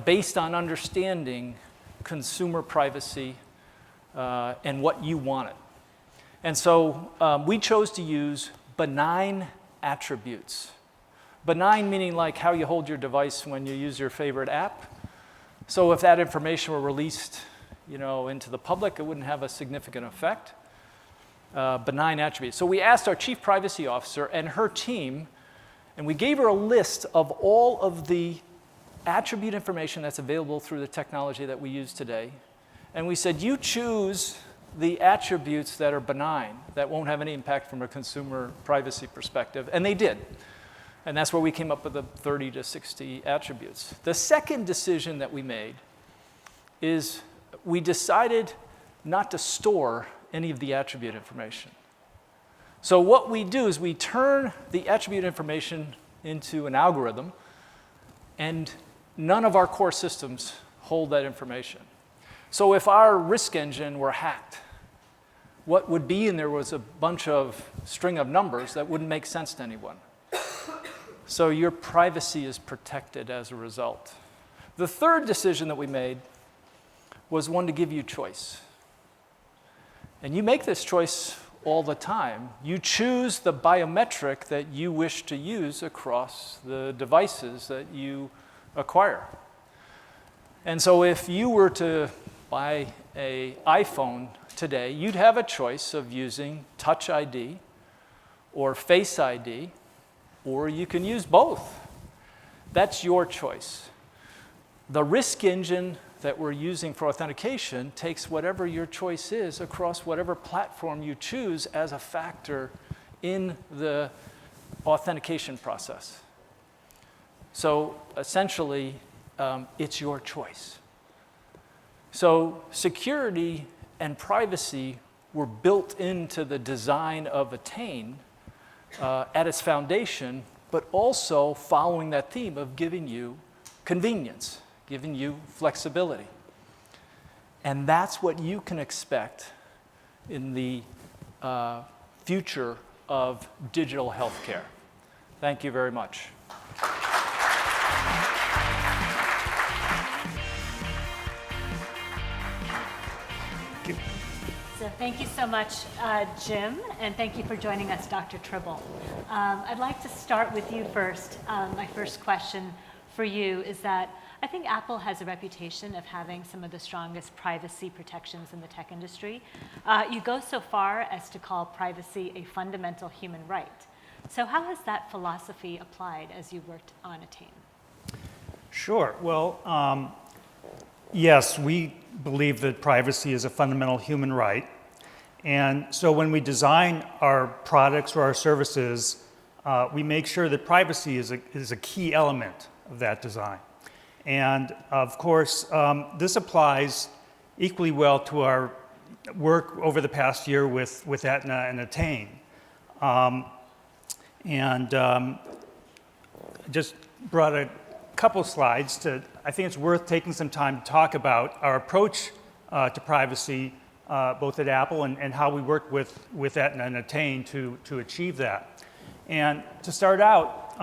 based on understanding consumer privacy and what you wanted. And so we chose to use benign attributes. Benign meaning like how you hold your device when you use your favorite app. So if that information were released, into the public, it wouldn't have a significant effect. Benign attributes. So we asked our chief privacy officer and her team, and we gave her a list of all of the attribute information that's available through the technology that we use today. And we said, you choose the attributes that are benign, that won't have any impact from a consumer privacy perspective. And they did. And that's where we came up with the 30 to 60 attributes. The second decision that we made is we decided not to store any of the attribute information. So what we do is we turn the attribute information into an algorithm, and none of our core systems hold that information. So if our risk engine were hacked, what would be in there was a bunch of string of numbers that wouldn't make sense to anyone. So your privacy is protected as a result. The third decision that we made was one to give you choice. And you make this choice all the time. You choose the biometric that you wish to use across the devices that you acquire. And so if you were to buy an iPhone today, you'd have a choice of using Touch ID or Face ID, or you can use both. That's your choice. The risk engine that we're using for authentication takes whatever your choice is across whatever platform you choose as a factor in the authentication process. So essentially, it's your choice. So security and privacy were built into the design of Attain at its foundation, but also following that theme of giving you convenience, giving you flexibility. And that's what you can expect in the future of digital healthcare. Thank you very much. So thank you so much, Jim, and thank you for joining us, Dr. Tribble. I'd like to start with you first. My first question for you is that I think Apple has a reputation of having some of the strongest privacy protections in the tech industry. You go so far as to call privacy a fundamental human right. So how has that philosophy applied as you worked on Attain? Sure. Well, yes, we believe that privacy is a fundamental human right. And so when we design our products or our services, we make sure that privacy is a key element of that design. And of course, this applies equally well to our work over the past year with Aetna and Attain. Just brought a couple slides I think it's worth taking some time to talk about our approach to privacy both at Apple and how we worked with Aetna and Attain to achieve that. And to start out,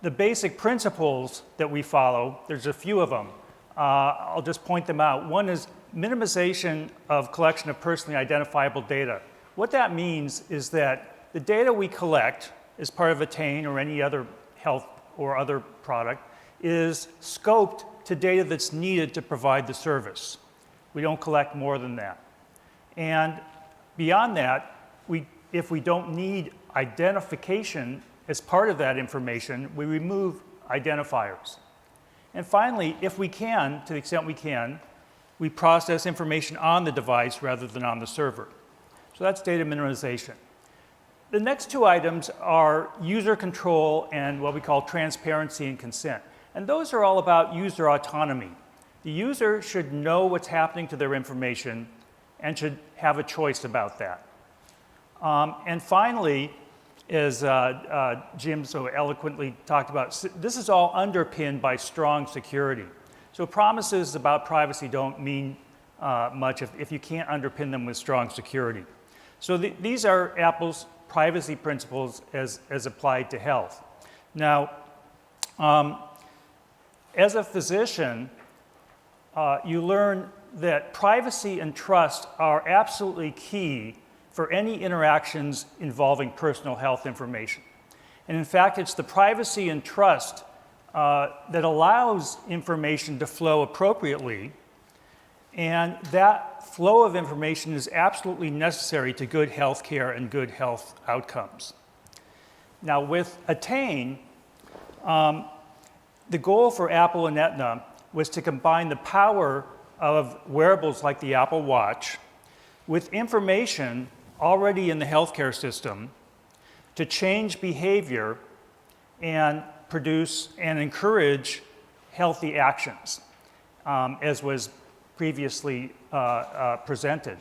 the basic principles that we follow, there's a few of them. I'll just point them out. One is minimization of collection of personally identifiable data. What that means is that the data we collect as part of Attain or any other health or other product is scoped to data that's needed to provide the service. We don't collect more than that. And beyond that, if we don't need identification as part of that information, we remove identifiers. And finally, if we can, to the extent we can, we process information on the device rather than on the server. So that's data minimization. The next two items are user control and what we call transparency and consent. And those are all about user autonomy. The user should know what's happening to their information and should have a choice about that. And finally, as Jim so eloquently talked about, this is all underpinned by strong security. So promises about privacy don't mean much if you can't underpin them with strong security. So these are Apple's privacy principles as applied to health. Now, as a physician, you learn that privacy and trust are absolutely key for any interactions involving personal health information. And in fact, it's the privacy and trust that allows information to flow appropriately, and that flow of information is absolutely necessary to good health care and good health outcomes. Now with Attain, the goal for Apple and Aetna was to combine the power of wearables like the Apple Watch with information already in the healthcare system to change behavior and produce and encourage healthy actions, as was previously presented.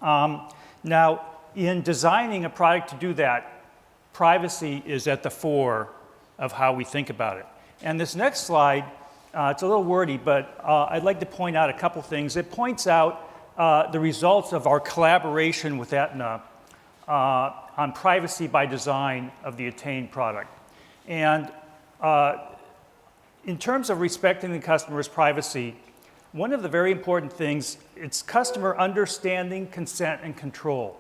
Now, in designing a product to do that, privacy is at the fore of how we think about it. And this next slide, it's a little wordy, but I'd like to point out a couple things. It points out the results of our collaboration with Aetna on privacy by design of the Attain product. And in terms of respecting the customer's privacy, one of the very important things, it's customer understanding, consent, and control.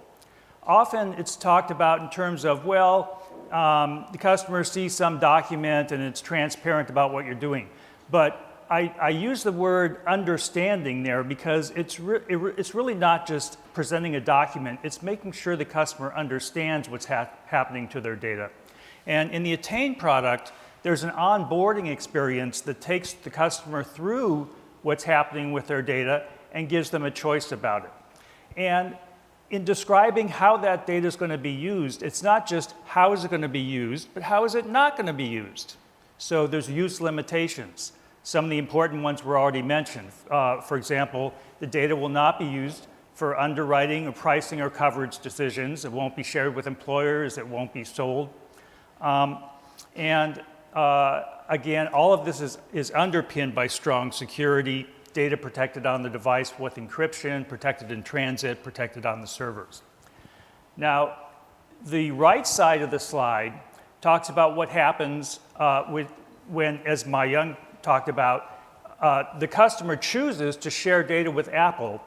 Often it's talked about in terms of, well, the customer sees some document and it's transparent about what you're doing. But I use the word understanding there because it's really not just presenting a document, it's making sure the customer understands what's happening to their data. And in the Attain product, there's an onboarding experience that takes the customer through what's happening with their data and gives them a choice about it. And in describing how that data is going to be used, it's not just how is it going to be used, but how is it not going to be used. So there's use limitations. Some of the important ones were already mentioned. For example, the data will not be used for underwriting or pricing or coverage decisions. It won't be shared with employers. It won't be sold. Again, all of this is underpinned by strong security, data protected on the device with encryption, protected in transit, protected on the servers. Now, the right side of the slide talks about what happens when, as Ma Young talked about, the customer chooses to share data with Apple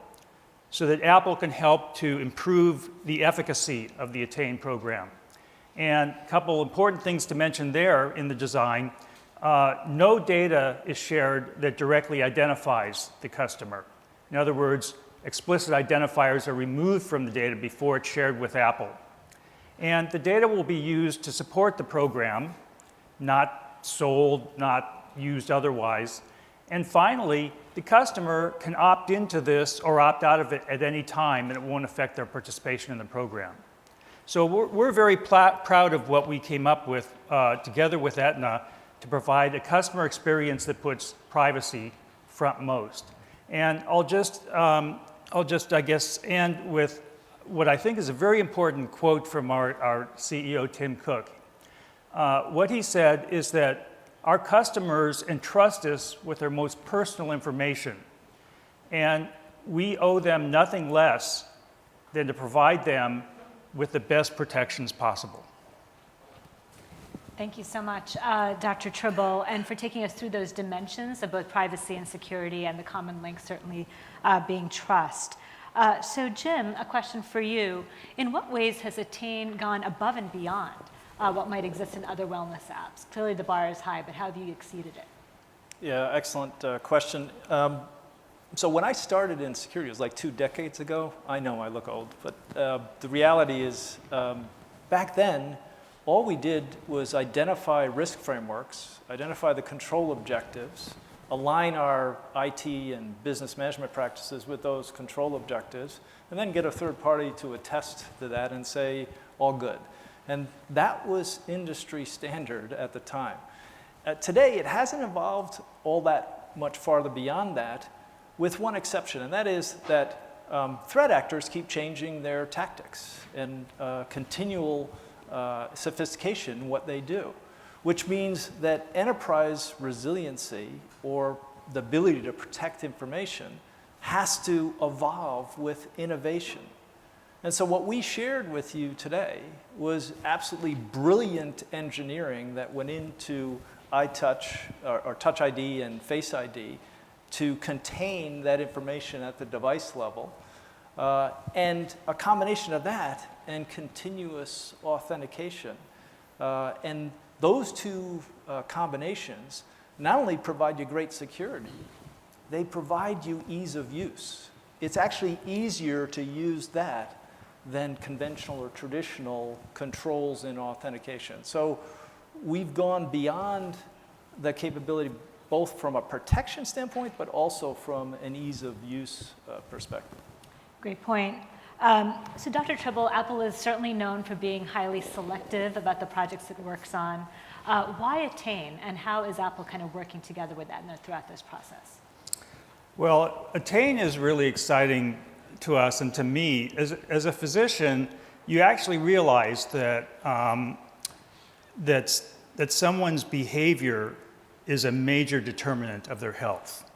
so that Apple can help to improve the efficacy of the Attain program. And a couple important things to mention there in the design. No data is shared that directly identifies the customer. In other words, explicit identifiers are removed from the data before it's shared with Apple. And the data will be used to support the program, not sold, not used otherwise. And finally, the customer can opt into this or opt out of it at any time, and it won't affect their participation in the program. So we're very proud of what we came up with together with Aetna to provide a customer experience that puts privacy frontmost. And I'll just, I guess, end with what I think is a very important quote from our CEO, Tim Cook. What he said is that our customers entrust us with their most personal information. And we owe them nothing less than to provide them with the best protections possible. Thank you so much, Dr. Tribble, and for taking us through those dimensions of both privacy and security, and the common link certainly being trust. So Jim, a question for you. In what ways has Attain gone above and beyond what might exist in other wellness apps? Clearly the bar is high, but how have you exceeded it? Yeah, excellent question. So when I started in security, it was like 2 decades ago. I know I look old, but the reality is back then, all we did was identify risk frameworks, identify the control objectives, align our IT and business management practices with those control objectives, and then get a third party to attest to that and say, all good. And that was industry standard at the time. Today, it hasn't evolved all that much farther beyond that, with one exception, and that is that threat actors keep changing their tactics and continual sophistication in what they do, which means that enterprise resiliency, or the ability to protect information, has to evolve with innovation. And so what we shared with you today was absolutely brilliant engineering that went into iTouch, or Touch ID and Face ID, to contain that information at the device level, and a combination of that and continuous authentication. And those two combinations not only provide you great security, they provide you ease of use. It's actually easier to use that than conventional or traditional controls in authentication. So we've gone beyond the capability both from a protection standpoint, but also from an ease of use perspective. Great point. So Dr. Tribble, Apple is certainly known for being highly selective about the projects it works on. Why Attain, and how is Apple kind of working together with Aetna throughout this process? Well, Attain is really exciting to us and to me. As a physician, you actually realize that, that someone's behavior is a major determinant of their health.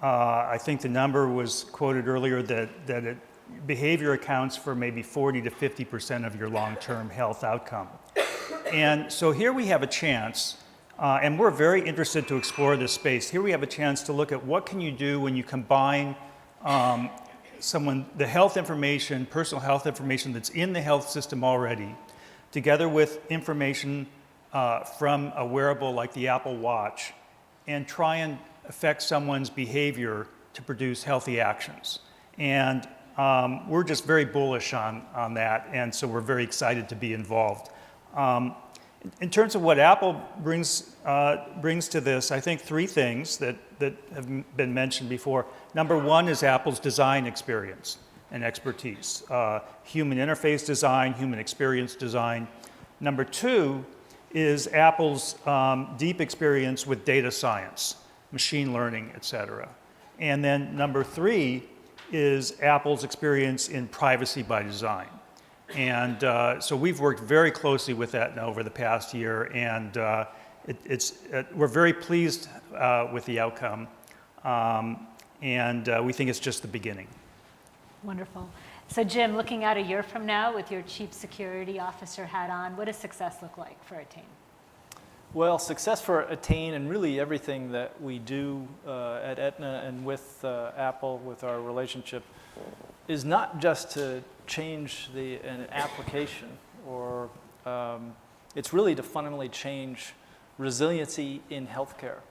I think the number was quoted earlier that behavior accounts for maybe 40 to 50% of your long-term health outcome. And so here we have a chance, and we're very interested to explore this space. Here we have a chance to look at what can you do when you combine the health information, personal health information that's in the health system already, together with information from a wearable like the Apple Watch, and try and affect someone's behavior to produce healthy actions. And we're just very bullish on that, and so we're very excited to be involved. In terms of what Apple brings to this, I think 3 things that have been mentioned before. Number 1 is Apple's design experience and expertise. Human interface design, human experience design. Number 2 is Apple's deep experience with data science, machine learning, et cetera. And then number 3 is Apple's experience in privacy by design. And so we've worked very closely with Aetna over the past year, and we're very pleased with the outcome, and we think it's just the beginning. Wonderful. So Jim, looking out a year from now with your Chief Security Officer hat on, what does success look like for Attain? Well, success for Attain, and really everything that we do at Aetna and with Apple, with our relationship, is not just to change an application, or it's really to fundamentally change resiliency in healthcare.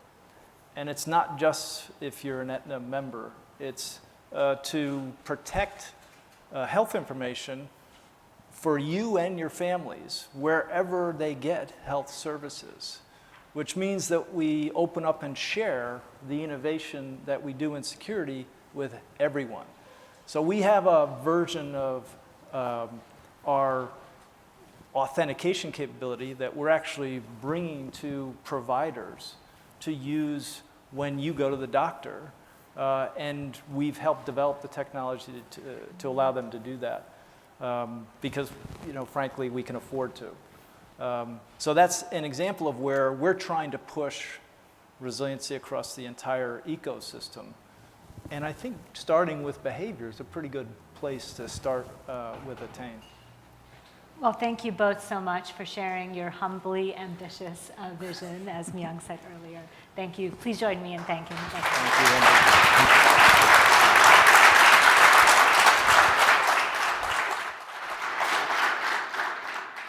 And it's not just if you're an Aetna member, it's to protect health information for you and your families wherever they get health services, which means that we open up and share the innovation that we do in security with everyone. So we have a version of our authentication capability that we're actually bringing to providers to use when you go to the doctor, and we've helped develop the technology to allow them to do that. Because, frankly, we can afford to. So that's an example of where we're trying to push resiliency across the entire ecosystem And I think starting with behavior is a pretty good place to start with Attain. Well, thank you both so much for sharing your humbly ambitious vision, as Myung said earlier. Thank you. Please join me in thanking them. Thank you.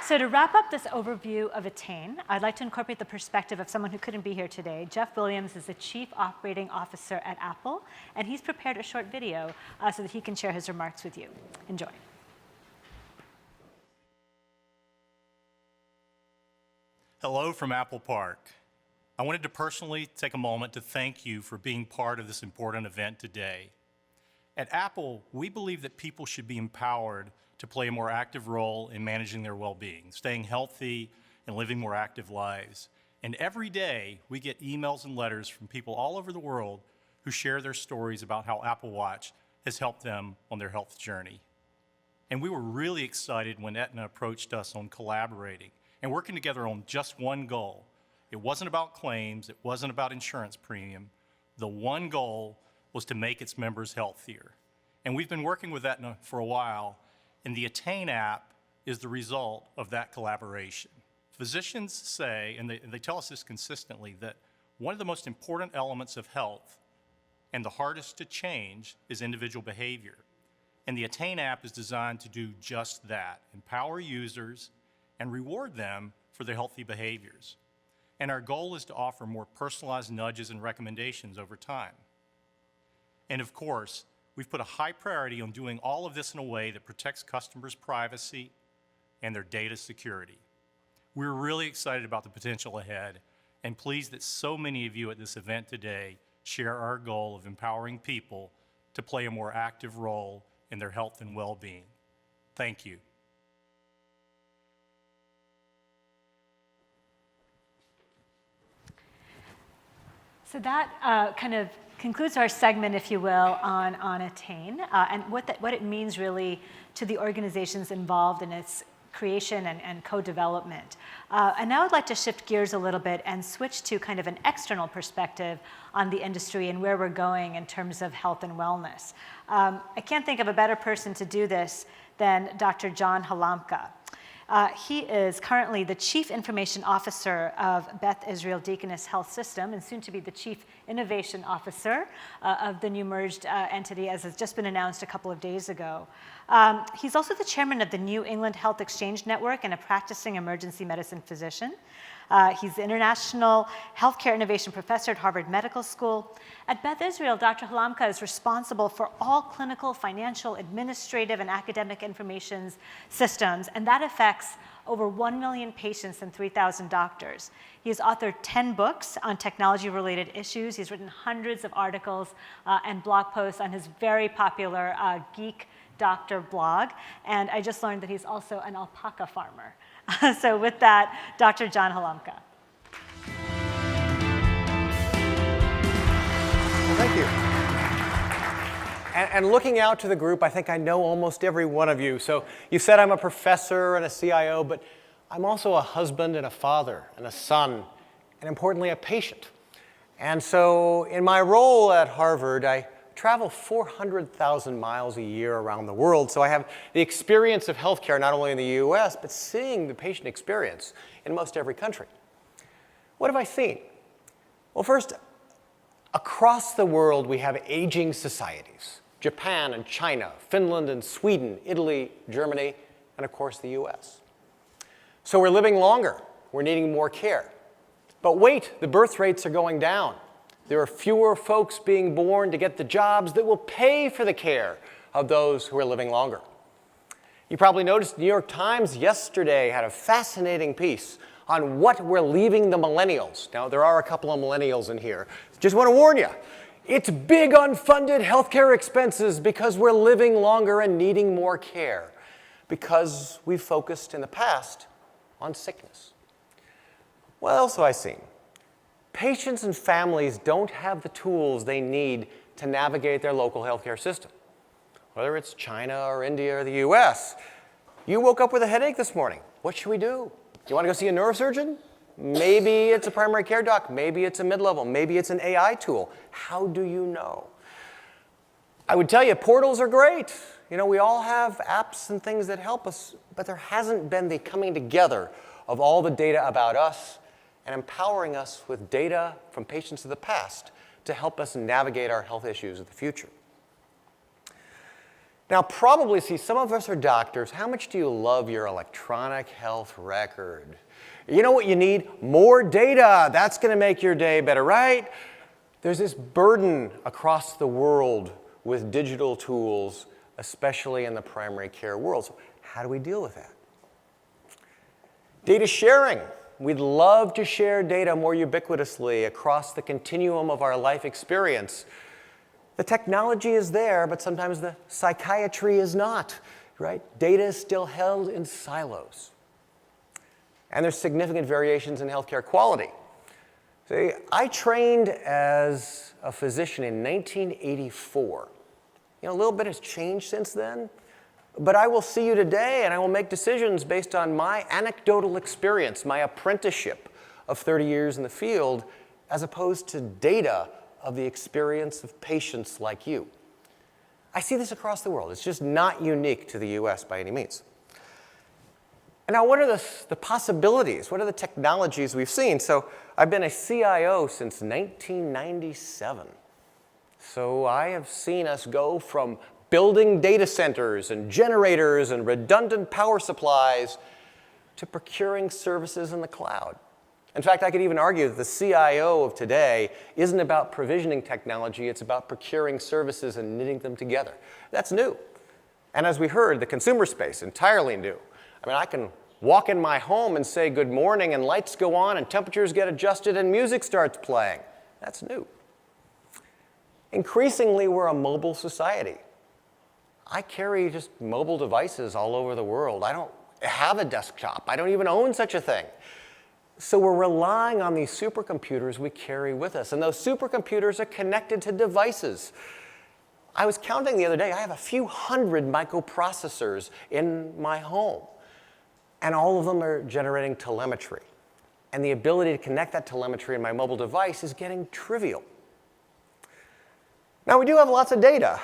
So to wrap up this overview of Attain, I'd like to incorporate the perspective of someone who couldn't be here today. Jeff Williams is the Chief Operating Officer at Apple, and he's prepared a short video so that he can share his remarks with you. Enjoy. Hello from Apple Park. I wanted to personally take a moment to thank you for being part of this important event today. At Apple, we believe that people should be empowered to play a more active role in managing their well-being, staying healthy, and living more active lives. And every day, we get emails and letters from people all over the world who share their stories about how Apple Watch has helped them on their health journey. And we were really excited when Aetna approached us on collaborating and working together on just one goal. It wasn't about claims, it wasn't about insurance premium. The one goal was to make its members healthier. And we've been working with Aetna for a while, and the Attain app is the result of that collaboration. Physicians say, and they tell us this consistently, that one of the most important elements of health and the hardest to change is individual behavior. And the Attain app is designed to do just that, empower users and reward them for their healthy behaviors. And our goal is to offer more personalized nudges and recommendations over time. And of course, we've put a high priority on doing all of this in a way that protects customers' privacy and their data security. We're really excited about the potential ahead and pleased that so many of you at this event today share our goal of empowering people to play a more active role in their health and well-being. Thank you. So that kind of concludes our segment, if you will, on Attain and what it means really to the organizations involved in its creation and co-development. And now I'd like to shift gears a little bit and switch to kind of an external perspective on the industry and where we're going in terms of health and wellness. I can't think of a better person to do this than Dr. John Halamka. He is currently the Chief Information Officer of Beth Israel Deaconess Health System and soon to be the Chief Innovation Officer of the new merged entity, as has just been announced a couple of days ago. He's also the chairman of the New England Health Exchange Network and a practicing emergency medicine physician. He's the International Healthcare Innovation Professor at Harvard Medical School. At Beth Israel, Dr. Halamka is responsible for all clinical, financial, administrative, and academic information systems, and that affects over 1 million patients and 3,000 doctors. He has authored 10 books on technology-related issues. He's written hundreds of articles and blog posts on his very popular Geek Doctor blog, and I just learned that he's also an alpaca farmer. So with that, Dr. John Halamka. Well, thank you. And looking out to the group, I think I know almost every one of you. So you said I'm a professor and a CIO, but I'm also a husband and a father and a son, and importantly, a patient. And so in my role at Harvard, I travel 400,000 miles a year around the world, so I have the experience of healthcare not only in the US, but seeing the patient experience in most every country. What have I seen? Well, first, across the world, we have aging societies. Japan and China, Finland and Sweden, Italy, Germany, and of course the US. So we're living longer, we're needing more care. But wait, the birth rates are going down. There are fewer folks being born to get the jobs that will pay for the care of those who are living longer. You probably noticed the New York Times yesterday had a fascinating piece on what we're leaving the millennials. Now, there are a couple of millennials in here. Just want to warn you, it's big unfunded healthcare expenses because we're living longer and needing more care, because we've focused in the past on sickness. What else have I seen? Patients and families don't have the tools they need to navigate their local healthcare system. Whether it's China or India or the US, you woke up with a headache this morning. What should we do? Do you want to go see a neurosurgeon? Maybe it's a primary care doc. Maybe it's a mid-level. Maybe it's an AI tool. How do you know? I would tell you, portals are great. You know, we all have apps and things that help us, but there hasn't been the coming together of all the data about us and empowering us with data from patients of the past to help us navigate our health issues of the future. Now, probably, see, some of us are doctors. How much do you love your electronic health record? You know what you need? More data. That's going to make your day better, right? There's this burden across the world with digital tools, especially in the primary care world. So how do we deal with that? Data sharing. We'd love to share data more ubiquitously across the continuum of our life experience. The technology is there, but sometimes the psychiatry is not, right? Data is still held in silos. And there's significant variations in healthcare quality. See, I trained as a physician in 1984. You know, a little bit has changed since then, but I will see you today and I will make decisions based on my anecdotal experience, my apprenticeship of 30 years in the field, as opposed to data of the experience of patients like you. I see this across the world. It's just not unique to the US by any means. And now, what are the possibilities? What are the technologies we've seen? So I've been a CIO since 1997. So I have seen us go from building data centers and generators and redundant power supplies to procuring services in the cloud. In fact, I could even argue that the CIO of today isn't about provisioning technology, it's about procuring services and knitting them together. That's new. And as we heard, the consumer space, entirely new. I mean, I can walk in my home and say good morning and lights go on and temperatures get adjusted and music starts playing. That's new. Increasingly, we're a mobile society. I carry just mobile devices all over the world. I don't have a desktop. I don't even own such a thing. So we're relying on these supercomputers we carry with us, and those supercomputers are connected to devices. I was counting the other day, I have a few hundred microprocessors in my home, and all of them are generating telemetry. And the ability to connect that telemetry in my mobile device is getting trivial. Now, we do have lots of data,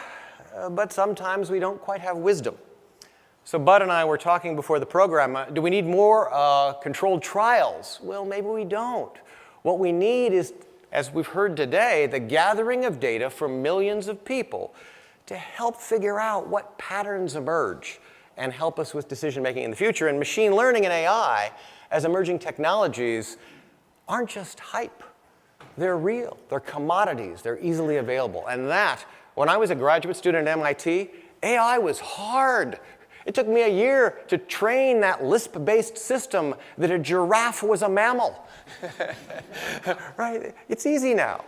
but sometimes we don't quite have wisdom. So Bud and I were talking before the program, do we need more controlled trials? Well, maybe we don't. What we need is, as we've heard today, the gathering of data from millions of people to help figure out what patterns emerge and help us with decision making in the future. And machine learning and AI, as emerging technologies, aren't just hype. They're real. They're commodities. They're easily available. And that, when I was a graduate student at MIT, AI was hard. It took me a year to train that Lisp-based system that a giraffe was a mammal. Right? It's easy now.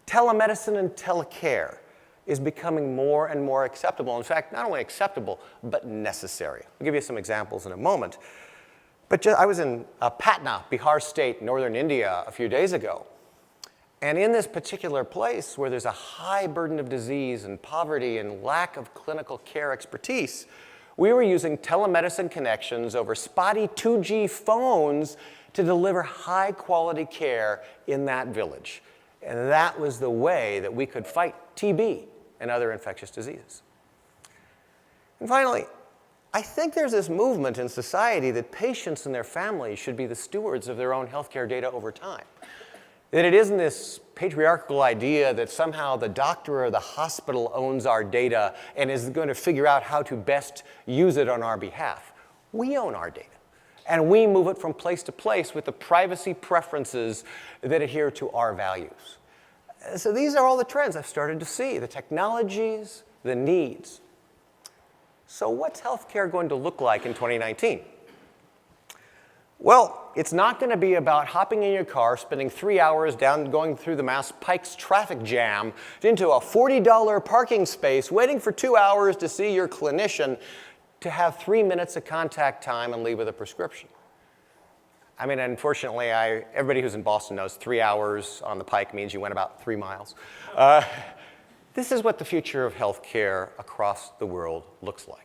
Telemedicine and telecare is becoming more and more acceptable. In fact, not only acceptable, but necessary. I'll give you some examples in a moment. But I was in Patna, Bihar State, northern India, a few days ago. And in this particular place where there's a high burden of disease and poverty and lack of clinical care expertise, we were using telemedicine connections over spotty 2G phones to deliver high-quality care in that village. And that was the way that we could fight TB and other infectious diseases. And finally, I think there's this movement in society that patients and their families should be the stewards of their own healthcare data over time. That it isn't this patriarchal idea that somehow the doctor or the hospital owns our data and is going to figure out how to best use it on our behalf. We own our data, and we move it from place to place with the privacy preferences that adhere to our values. So these are all the trends I've started to see, the technologies, the needs. So what's healthcare going to look like in 2019? Well, it's not going to be about hopping in your car, spending 3 hours going through the Mass Pike's traffic jam into a $40 parking space, waiting for 2 hours to see your clinician to have 3 minutes of contact time and leave with a prescription. I mean, unfortunately, everybody who's in Boston knows 3 hours on the Pike means you went about 3 miles. This is what the future of healthcare across the world looks like.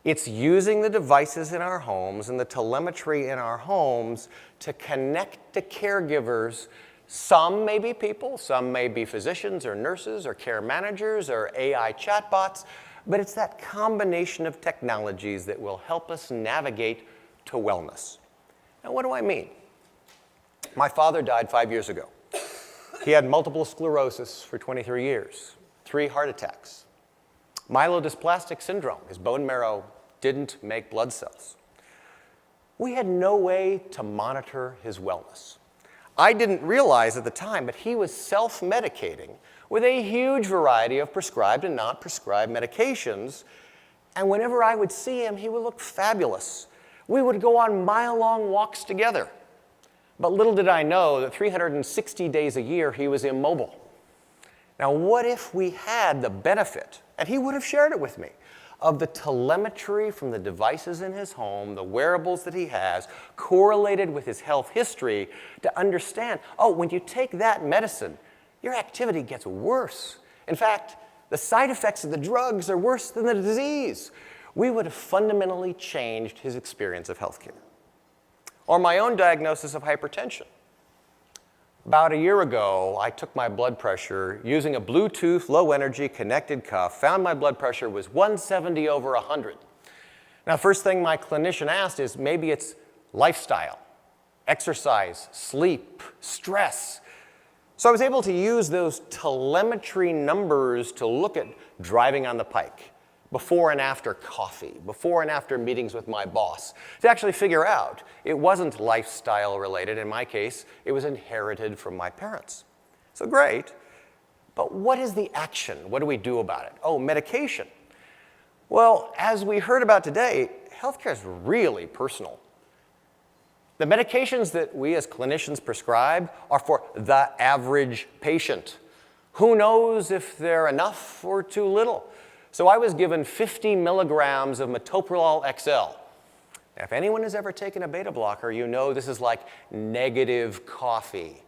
It's using the devices in our homes and the telemetry in our homes to connect to caregivers Some may be people, some may be physicians or nurses or care managers or AI chatbots, but it's that combination of technologies that will help us navigate to wellness. Now, what do I mean? My father died 5 years ago. He had multiple sclerosis for 23 years, 3 heart attacks, myelodysplastic syndrome. His bone marrow didn't make blood cells. We had no way to monitor his wellness. I didn't realize at the time, but he was self-medicating with a huge variety of prescribed and not prescribed medications. And whenever I would see him, he would look fabulous. We would go on mile-long walks together. But little did I know that 360 days a year, he was immobile. Now, what if we had the benefit, and he would have shared it with me, of the telemetry from the devices in his home, the wearables that he has, correlated with his health history to understand, oh, when you take that medicine, your activity gets worse. In fact, the side effects of the drugs are worse than the disease. We would have fundamentally changed his experience of healthcare. Or my own diagnosis of hypertension. About a year ago, I took my blood pressure using a Bluetooth low-energy connected cuff, found my blood pressure was 170 over 100. Now, first thing my clinician asked is maybe it's lifestyle, exercise, sleep, stress. So I was able to use those telemetry numbers to look at driving on the pike, before and after coffee, before and after meetings with my boss, to actually figure out it wasn't lifestyle related. In my case, it was inherited from my parents. So great, but what is the action? What do we do about it? Oh, medication. Well, as we heard about today, healthcare is really personal. The medications that we as clinicians prescribe are for the average patient. Who knows if they're enough or too little? So I was given 50 milligrams of metoprolol XL. Now, if anyone has ever taken a beta blocker, you know this is like negative coffee,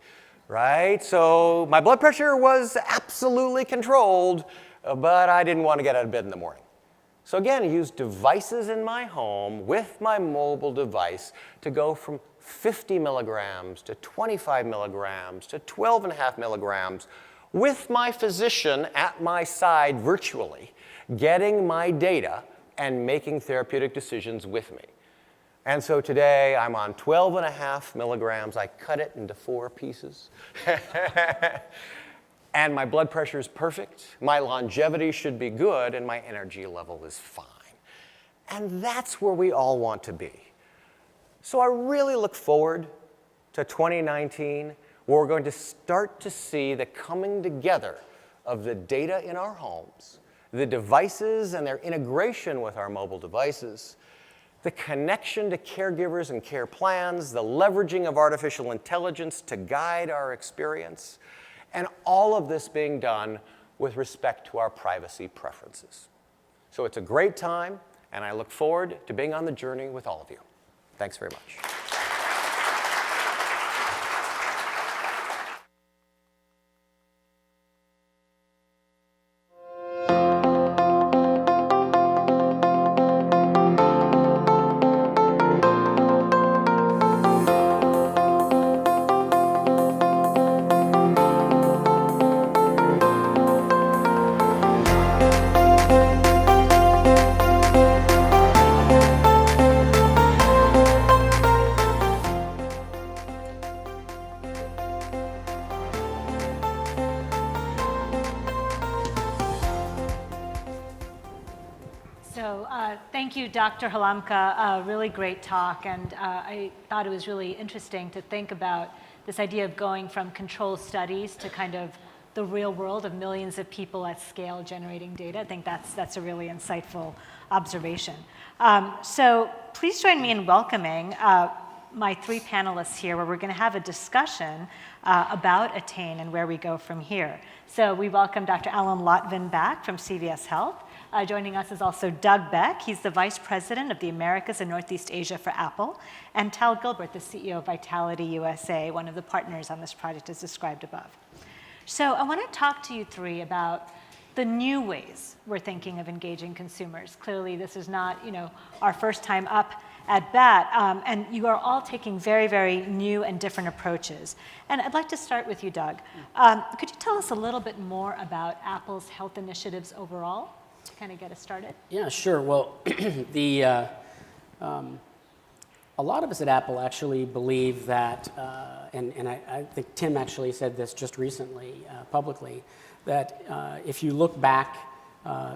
right? So my blood pressure was absolutely controlled, but I didn't want to get out of bed in the morning. So again, I used devices in my home with my mobile device to go from 50 milligrams to 25 milligrams to 12.5 milligrams with my physician at my side virtually, getting my data and making therapeutic decisions with me. And so today I'm on 12.5 milligrams. I cut it into 4 pieces. And my blood pressure is perfect, my longevity should be good, and my energy level is fine. And that's where we all want to be. So I really look forward to 2019, where we're going to start to see the coming together of the data in our homes, the devices and their integration with our mobile devices, the connection to caregivers and care plans, the leveraging of artificial intelligence to guide our experience, and all of this being done with respect to our privacy preferences. So it's a great time, and I look forward to being on the journey with all of you. Thanks very much. Thank you, Dr. Halamka. Really great talk, and I thought it was really interesting to think about this idea of going from control studies to kind of the real world of millions of people at scale generating data. I think that's a really insightful observation. So please join me in welcoming my 3 panelists here, where we're going to have a discussion about Attain and where we go from here. So we welcome Dr. Alan Lotvin back from CVS Health. Joining us is also Doug Beck. He's the Vice President of the Americas and Northeast Asia for Apple, and Tal Gilbert, the CEO of Vitality USA, one of the partners on this project as described above. So I want to talk to you 3 about the new ways we're thinking of engaging consumers. Clearly, this is not, our first time up at bat. And you are all taking very, very new and different approaches. And I'd like to start with you, Doug. Could you tell us a little bit more about Apple's health initiatives overall to kind of get us started? Yeah, sure. Well, a lot of us at Apple actually believe that, and I think Tim actually said this just recently publicly, that if you look back,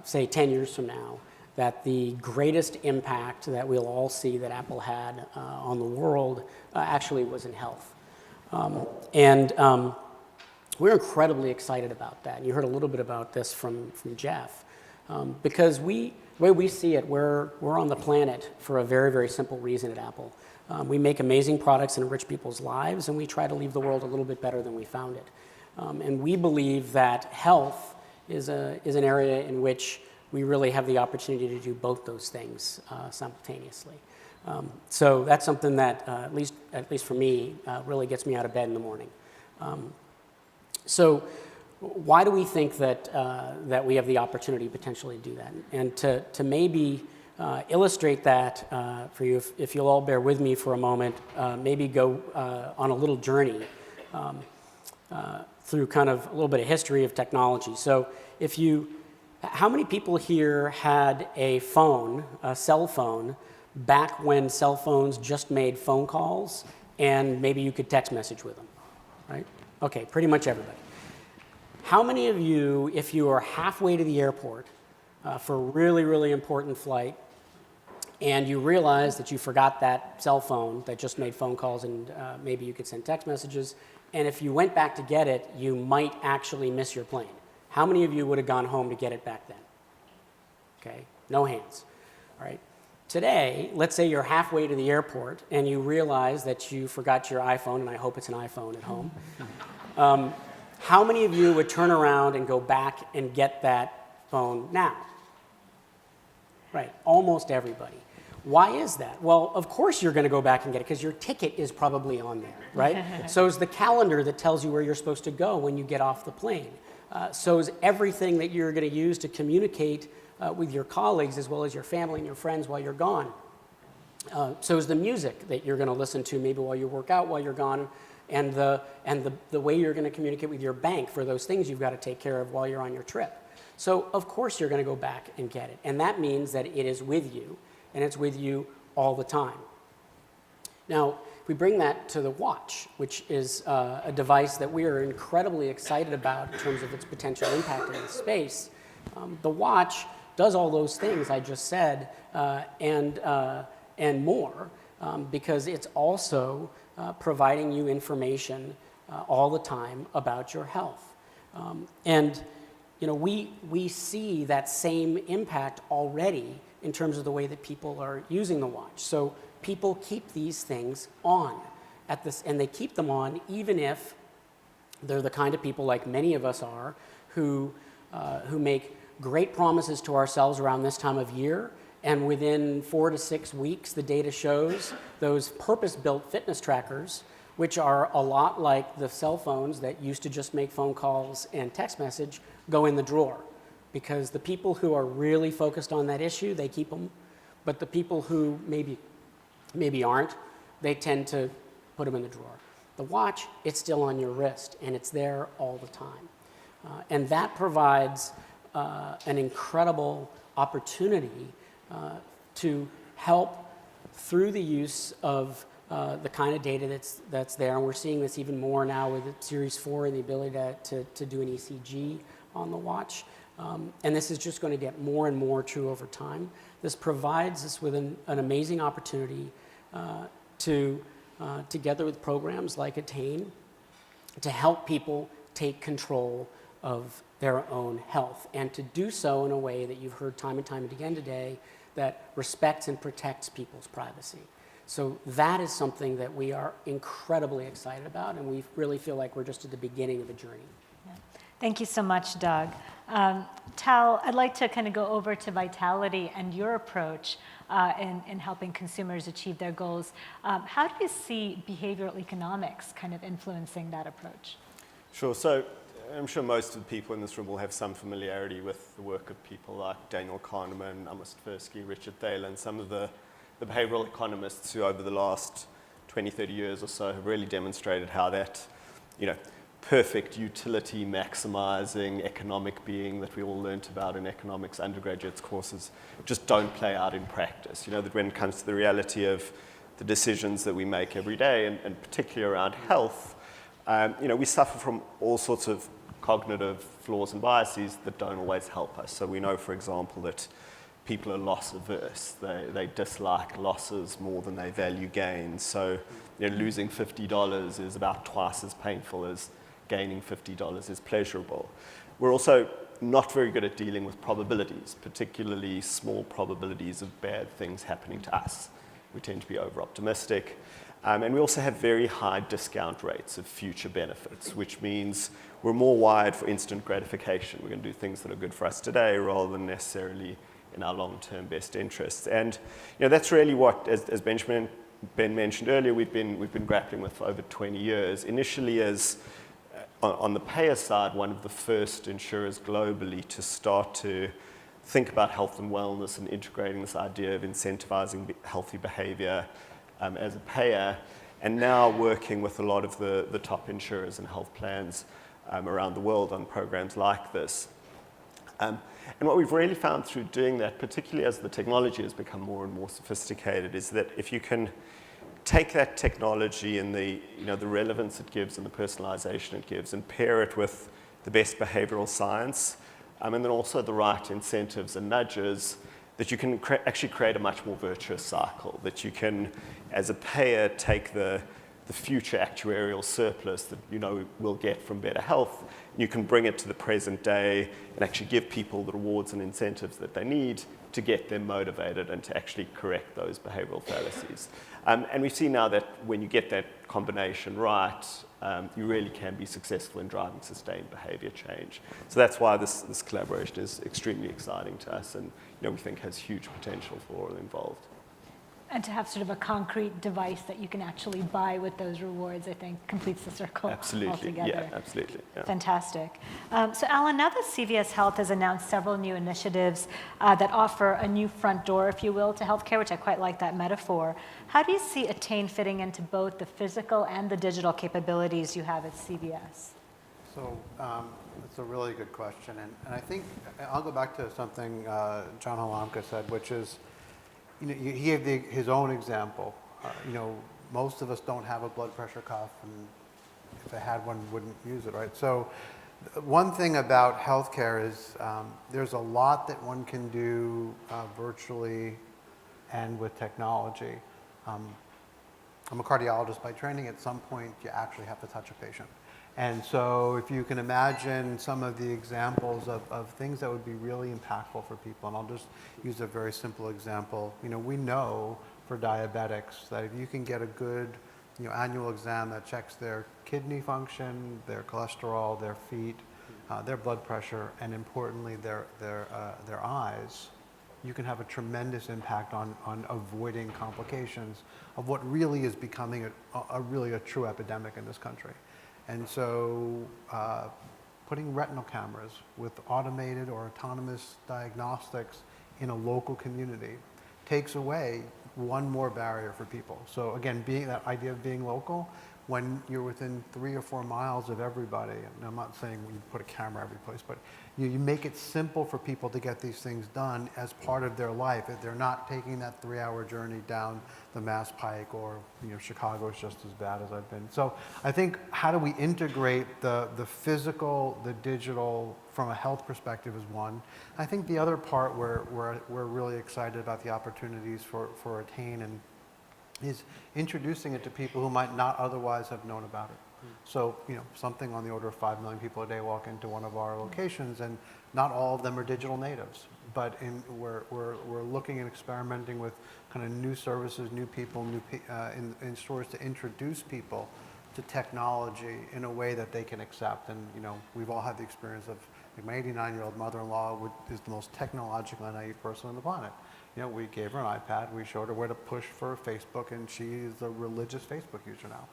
say 10 years from now, that the greatest impact that we'll all see that Apple had on the world actually was in health. We're incredibly excited about that. And you heard a little bit about this from Jeff. Because the way we see it, we're on the planet for a very, very simple reason at Apple. We make amazing products and enrich people's lives, and we try to leave the world a little bit better than we found it. And we believe that health is an area in which we really have the opportunity to do both those things simultaneously. So that's something that, at least for me, really gets me out of bed in the morning. So why do we think that we have the opportunity potentially to do that? And to maybe illustrate that for you, if you'll all bear with me for a moment, maybe go on a little journey through kind of a little bit of history of technology. So how many people here had a phone, a cell phone, back when cell phones just made phone calls and maybe you could text message with them, right? Okay, pretty much everybody. How many of you, if you are halfway to the airport for a really, really important flight and you realize that you forgot that cell phone that just made phone calls and maybe you could send text messages, and if you went back to get it, you might actually miss your plane? How many of you would have gone home to get it back then? Okay, no hands. All right. Today, let's say you're halfway to the airport and you realize that you forgot your iPhone, and I hope it's an iPhone at home. How many of you would turn around and go back and get that phone now? Right, almost everybody. Why is that? Well, of course you're going to go back and get it because your ticket is probably on there, right? So is the calendar that tells you where you're supposed to go when you get off the plane. So is everything that you're going to use to communicate with your colleagues as well as your family and your friends while you're gone. So is the music that you're going to listen to maybe while you work out while you're gone, and the way you're going to communicate with your bank for those things you've got to take care of while you're on your trip. So of course you're going to go back and get it. And that means that it is with you, and it's with you all the time. Now, we bring that to the watch, which is a device that we are incredibly excited about in terms of its potential impact in this space. The watch does all those things I just said and more because it's also providing you information all the time about your health. And you know, we see that same impact already in terms of the way that people are using the watch. So people keep these things on and they keep them on even if they're the kind of people, like many of us are, who make great promises to ourselves around this time of year, and within 4 to 6 weeks, the data shows those purpose-built fitness trackers, which are a lot like the cell phones that used to just make phone calls and text message, go in the drawer. Because the people who are really focused on that issue, they keep them. But the people who maybe aren't, they tend to put them in the drawer. The watch, it's still on your wrist, and it's there all the time. And that provides an incredible opportunity to help through the use of the kind of data that's there. And we're seeing this even more now with Series 4 and the ability to do an ECG on the watch. And this is just going to get more and more true over time. This provides us with an amazing opportunity to, together with programs like Attain, to help people take control of their own health, and to do so in a way that you've heard time and time again today that respects and protects people's privacy. So that is something that we are incredibly excited about, and we really feel like we're just at the beginning of a journey. Yeah. Thank you so much, Doug. Tal, I'd like to kind of go over to Vitality and your approach in helping consumers achieve their goals. How do you see behavioral economics kind of influencing that approach? Sure. So I'm sure most of the people in this room will have some familiarity with the work of people like Daniel Kahneman, Amos Tversky, Richard Thaler, and some of the the behavioral economists who over the last 20, 30 years or so have really demonstrated how that, perfect utility maximizing economic being that we all learnt about in economics undergraduates courses just don't play out in practice. That when it comes to the reality of the decisions that we make every day, and particularly around health, we suffer from all sorts of cognitive flaws and biases that don't always help us. So we know, for example, that people are loss averse. They dislike losses more than they value gains. So losing $50 is about twice as painful as gaining $50 is pleasurable. We're also not very good at dealing with probabilities, particularly small probabilities of bad things happening to us. We tend to be over-optimistic. And we also have very high discount rates of future benefits, which means we're more wired for instant gratification. We're going to do things that are good for us today rather than necessarily in our long-term best interests. And that's really what, as Ben mentioned earlier, we've been grappling with for over 20 years. Initially as on the payer side, one of the first insurers globally to start to think about health and wellness and integrating this idea of incentivizing healthy behavior as a payer, and now working with a lot of the top insurers and health plans around the world on programs like this. And what we've really found through doing that, particularly as the technology has become more and more sophisticated, is that if you can take that technology and the relevance it gives and the personalization it gives and pair it with the best behavioral science, and then also the right incentives and nudges, that you can actually create a much more virtuous cycle, that you can, as a payer, take the future actuarial surplus that we'll get from better health, you can bring it to the present day and actually give people the rewards and incentives that they need to get them motivated and to actually correct those behavioral fallacies. And we see now that when you get that combination right, you really can be successful in driving sustained behavior change. So that's why this collaboration is extremely exciting to us, and we think has huge potential for all involved. And to have sort of a concrete device that you can actually buy with those rewards, I think, completes the circle altogether. Yeah, absolutely. Yeah. Fantastic. So Alan, now that CVS Health has announced several new initiatives that offer a new front door, if you will, to healthcare, which I quite like that metaphor, how do you see Attain fitting into both the physical and the digital capabilities you have at CVS? So that's a really good question. And I think I'll go back to something John Halamka said, which is, he gave his own example. Most of us don't have a blood pressure cuff, and if they had one, wouldn't use it, right? So one thing about healthcare is there's a lot that one can do virtually and with technology. I'm a cardiologist by training. At some point, you actually have to touch a patient. And so if you can imagine some of the examples of things that would be really impactful for people, and I'll just use a very simple example. We know for diabetics that if you can get a good annual exam that checks their kidney function, their cholesterol, their feet, their blood pressure, and importantly their eyes, you can have a tremendous impact on avoiding complications of what really is becoming a true epidemic in this country. And so putting retinal cameras with automated or autonomous diagnostics in a local community takes away one more barrier for people. So again, that idea of being local, when you're within 3 or 4 miles of everybody, and I'm not saying you put a camera every place, but you make it simple for people to get these things done as part of their life. If they're not taking that 3-hour journey down the Mass Pike, or Chicago is just as bad as I've been. So I think, how do we integrate the physical, the digital from a health perspective is one. I think the other part where we're really excited about the opportunities for Attain and is introducing it to people who might not otherwise have known about it. So, something on the order of 5 million people a day walk into one of our locations, and not all of them are digital natives. But we're looking and experimenting with kind of new services, new people, in stores to introduce people to technology in a way that they can accept. And we've all had the experience of, like, my 89-year-old mother-in-law is the most technologically naive person on the planet. We gave her an iPad, we showed her where to push for Facebook, and she's a religious Facebook user now.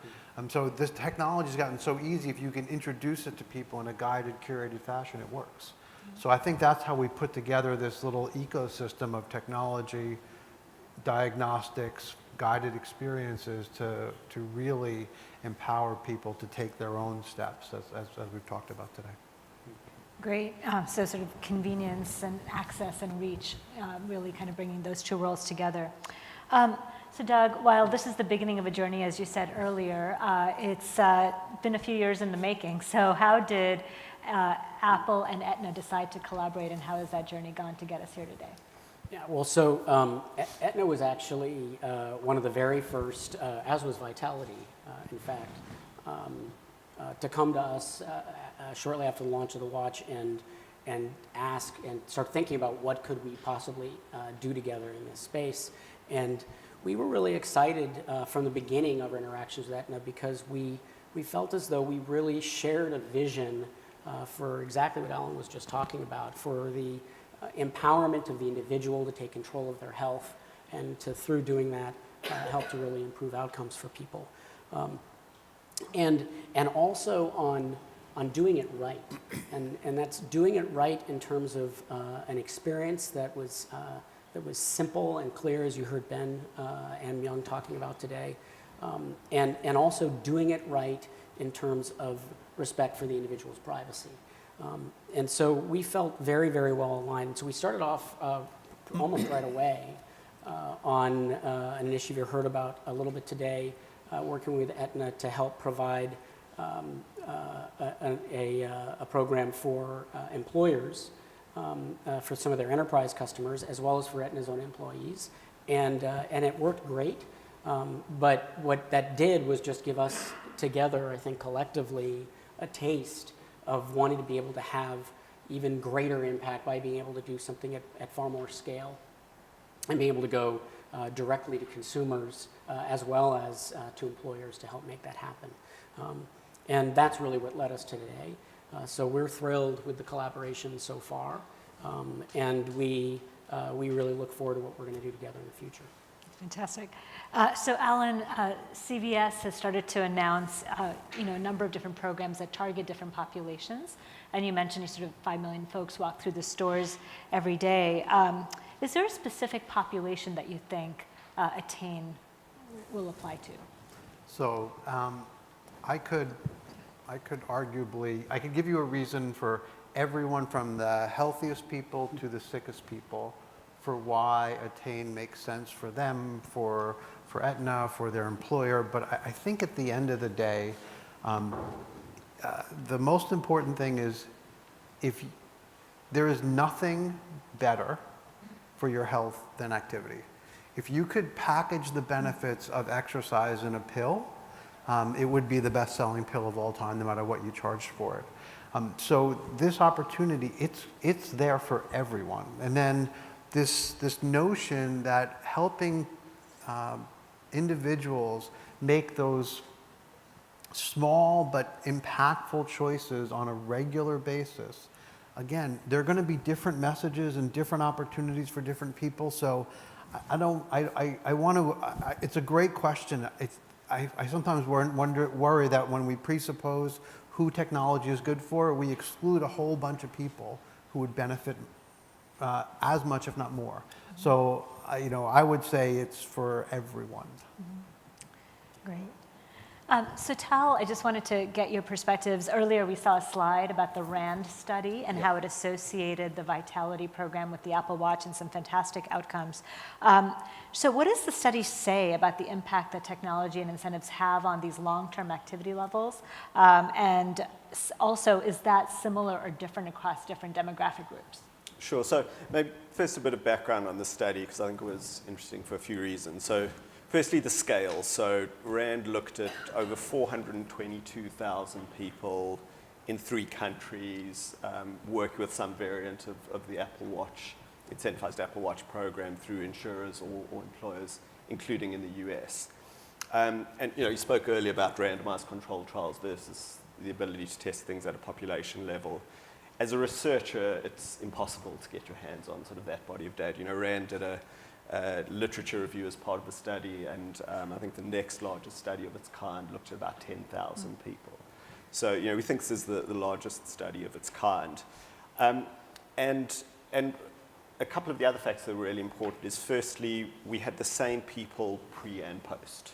So this technology's gotten so easy, if you can introduce it to people in a guided, curated fashion, it works. So I think that's how we put together this little ecosystem of technology diagnostics, guided experiences to really empower people to take their own steps, as we've talked about today. Great. So sort of convenience and access and reach, really kind of bringing those two worlds together. So Doug, while this is the beginning of a journey, as you said earlier, it's been a few years in the making. So how did Apple and Aetna decide to collaborate, and how has that journey gone to get us here today? Yeah, well, so Aetna was actually one of the very first, as was Vitality, in fact, to come to us shortly after the launch of the watch and ask and start thinking about what could we possibly do together in this space. And we were really excited from the beginning of our interactions with Aetna because we felt as though we really shared a vision for exactly what Alan was just talking about, for the empowerment of the individual to take control of their health and to, through doing that, help to really improve outcomes for people. And also on doing it right. And that's doing it right in terms of an experience that was simple and clear, as you heard Ben and Myung talking about today, and also doing it right in terms of respect for the individual's privacy. And so we felt very, very well aligned. And so we started off almost right away on an initiative you heard about a little bit today, working with Aetna to help provide a program for employers for some of their enterprise customers, as well as for Aetna's own employees. And it worked great. But what that did was just give us together, I think collectively, a taste of wanting to be able to have even greater impact by being able to do something at far more scale and being able to go directly to consumers as well as to employers to help make that happen. And that's really what led us to today. So we're thrilled with the collaboration so far, and we really look forward to what we're going to do together in the future. Fantastic. So Alan, CVS has started to announce a number of different programs that target different populations. And you mentioned sort of 5 million folks walk through the stores every day. Is there a specific population that you think Attain will apply to? So I could give you a reason for everyone from the healthiest people to the sickest people for why Attain makes sense for them, for Aetna, for their employer. But I think at the end of the day, the most important thing is there is nothing better for your health than activity. If you could package the benefits of exercise in a pill, it would be the best-selling pill of all time, no matter what you charged for it. So this opportunity, it's there for everyone. And then this notion that helping individuals make those small but impactful choices on a regular basis. Again, there are going to be different messages and different opportunities for different people. So it's a great question. I sometimes worry that when we presuppose who technology is good for, we exclude a whole bunch of people who would benefit as much, if not more. So, I would say it's for everyone. Great. So Tal, I just wanted to get your perspectives. Earlier we saw a slide about the RAND study and how it associated the Vitality program with the Apple Watch and some fantastic outcomes. So what does the study say about the impact that technology and incentives have on these long-term activity levels? And also, is that similar or different across different demographic groups? Sure. So maybe first a bit of background on the study, because I think it was interesting for a few reasons. So firstly, the scale. So RAND looked at over 422,000 people in 3 countries, working with some variant of the Apple Watch, incentivized Apple Watch program through insurers or employers, including in the US. And you spoke earlier about randomized controlled trials versus the ability to test things at a population level. As a researcher, it's impossible to get your hands on sort of that body of data. RAND did a literature review as part of the study, and I think the next largest study of its kind looked at about 10,000 people. So, we think this is the largest study of its kind. And a couple of the other facts that are really important is, firstly, we had the same people pre and post.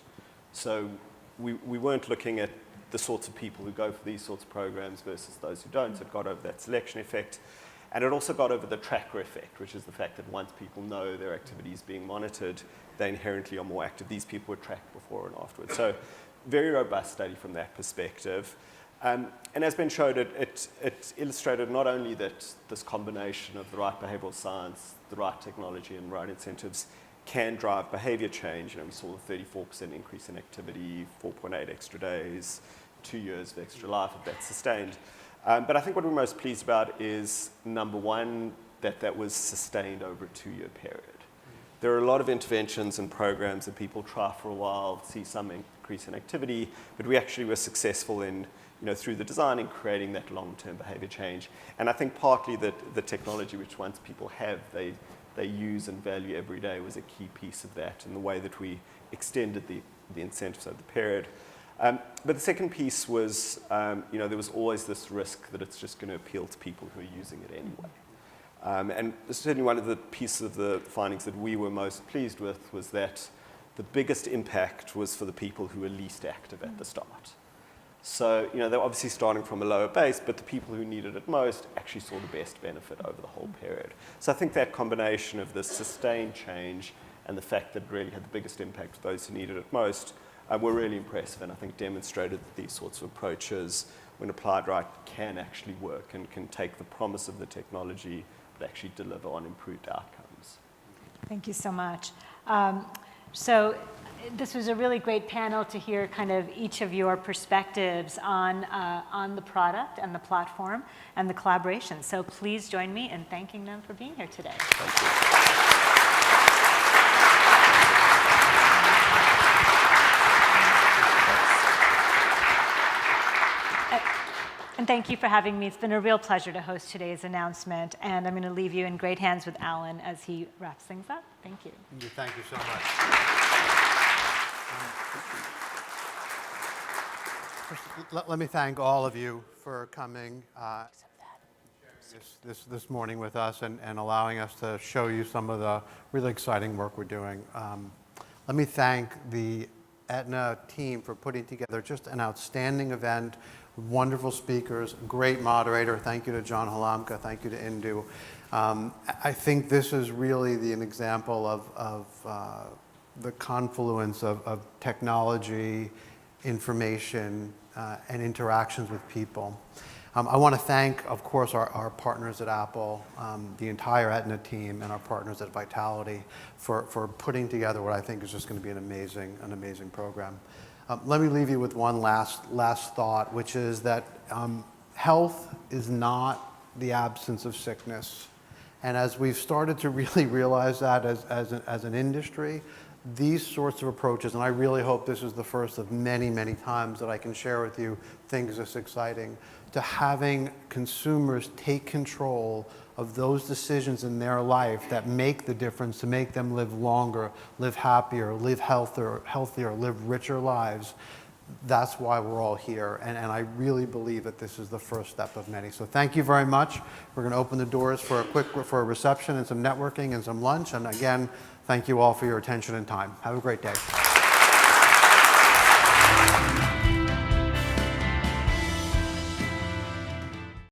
So we weren't looking at the sorts of people who go for these sorts of programs versus those who don't. So it got over that selection effect. And it also got over the tracker effect, which is the fact that once people know their activity is being monitored, they inherently are more active. These people were tracked before and afterwards. So very robust study from that perspective. And as Ben showed, it illustrated not only that this combination of the right behavioral science, the right technology, and right incentives can drive behavior change. You know, we saw a 34% increase in activity, 4.8 extra days, 2 years of extra life if that's sustained. But I think what we're most pleased about is, number one, that was sustained over a 2-year period. There are a lot of interventions and programs that people try for a while, see some increase in activity, but we actually were successful in, through the design in creating that long-term behavior change. And I think partly that the technology, which once people have, they use and value every day, was a key piece of that, and the way that we extended the incentives over the period. But the second piece was, there was always this risk that it's just going to appeal to people who are using it anyway. And certainly one of the pieces of the findings that we were most pleased with was that the biggest impact was for the people who were least active at the start. So, they're obviously starting from a lower base, but the people who needed it most actually saw the best benefit over the whole period. So I think that combination of the sustained change and the fact that it really had the biggest impact for those who needed it most were really impressive, and I think demonstrated that these sorts of approaches, when applied right, can actually work and can take the promise of the technology but actually deliver on improved outcomes. Thank you so much. So this was a really great panel to hear kind of each of your perspectives on the product and the platform and the collaboration. So please join me in thanking them for being here today. Thank you. And thank you for having me. It's been a real pleasure to host today's announcement, and I'm going to leave you in great hands with Alan as he wraps things up. Thank you. Thank you so much. First, let me thank all of you for coming this morning with us and allowing us to show you some of the really exciting work we're doing. Let me thank the Aetna team for putting together just an outstanding event, wonderful speakers, great moderator. Thank you to John Halamka. Thank you to Indu. I think this is really an example of the confluence of technology, information, and interactions with people. I want to thank, of course, our partners at Apple, the entire Aetna team, and our partners at Vitality for putting together what I think is just going to be an amazing program. Let me leave you with one last thought, which is that health is not the absence of sickness. And as we've started to really realize that as an industry, these sorts of approaches, and I really hope this is the first of many, many times that I can share with you things this exciting, to having consumers take control of those decisions in their life that make the difference to make them live longer, live happier, live healthier, live richer lives. That's why we're all here, and I really believe that this is the first step of many. So thank you very much. We're going to open the doors for a reception and some networking and some lunch. And again, thank you all for your attention and time. Have a great day.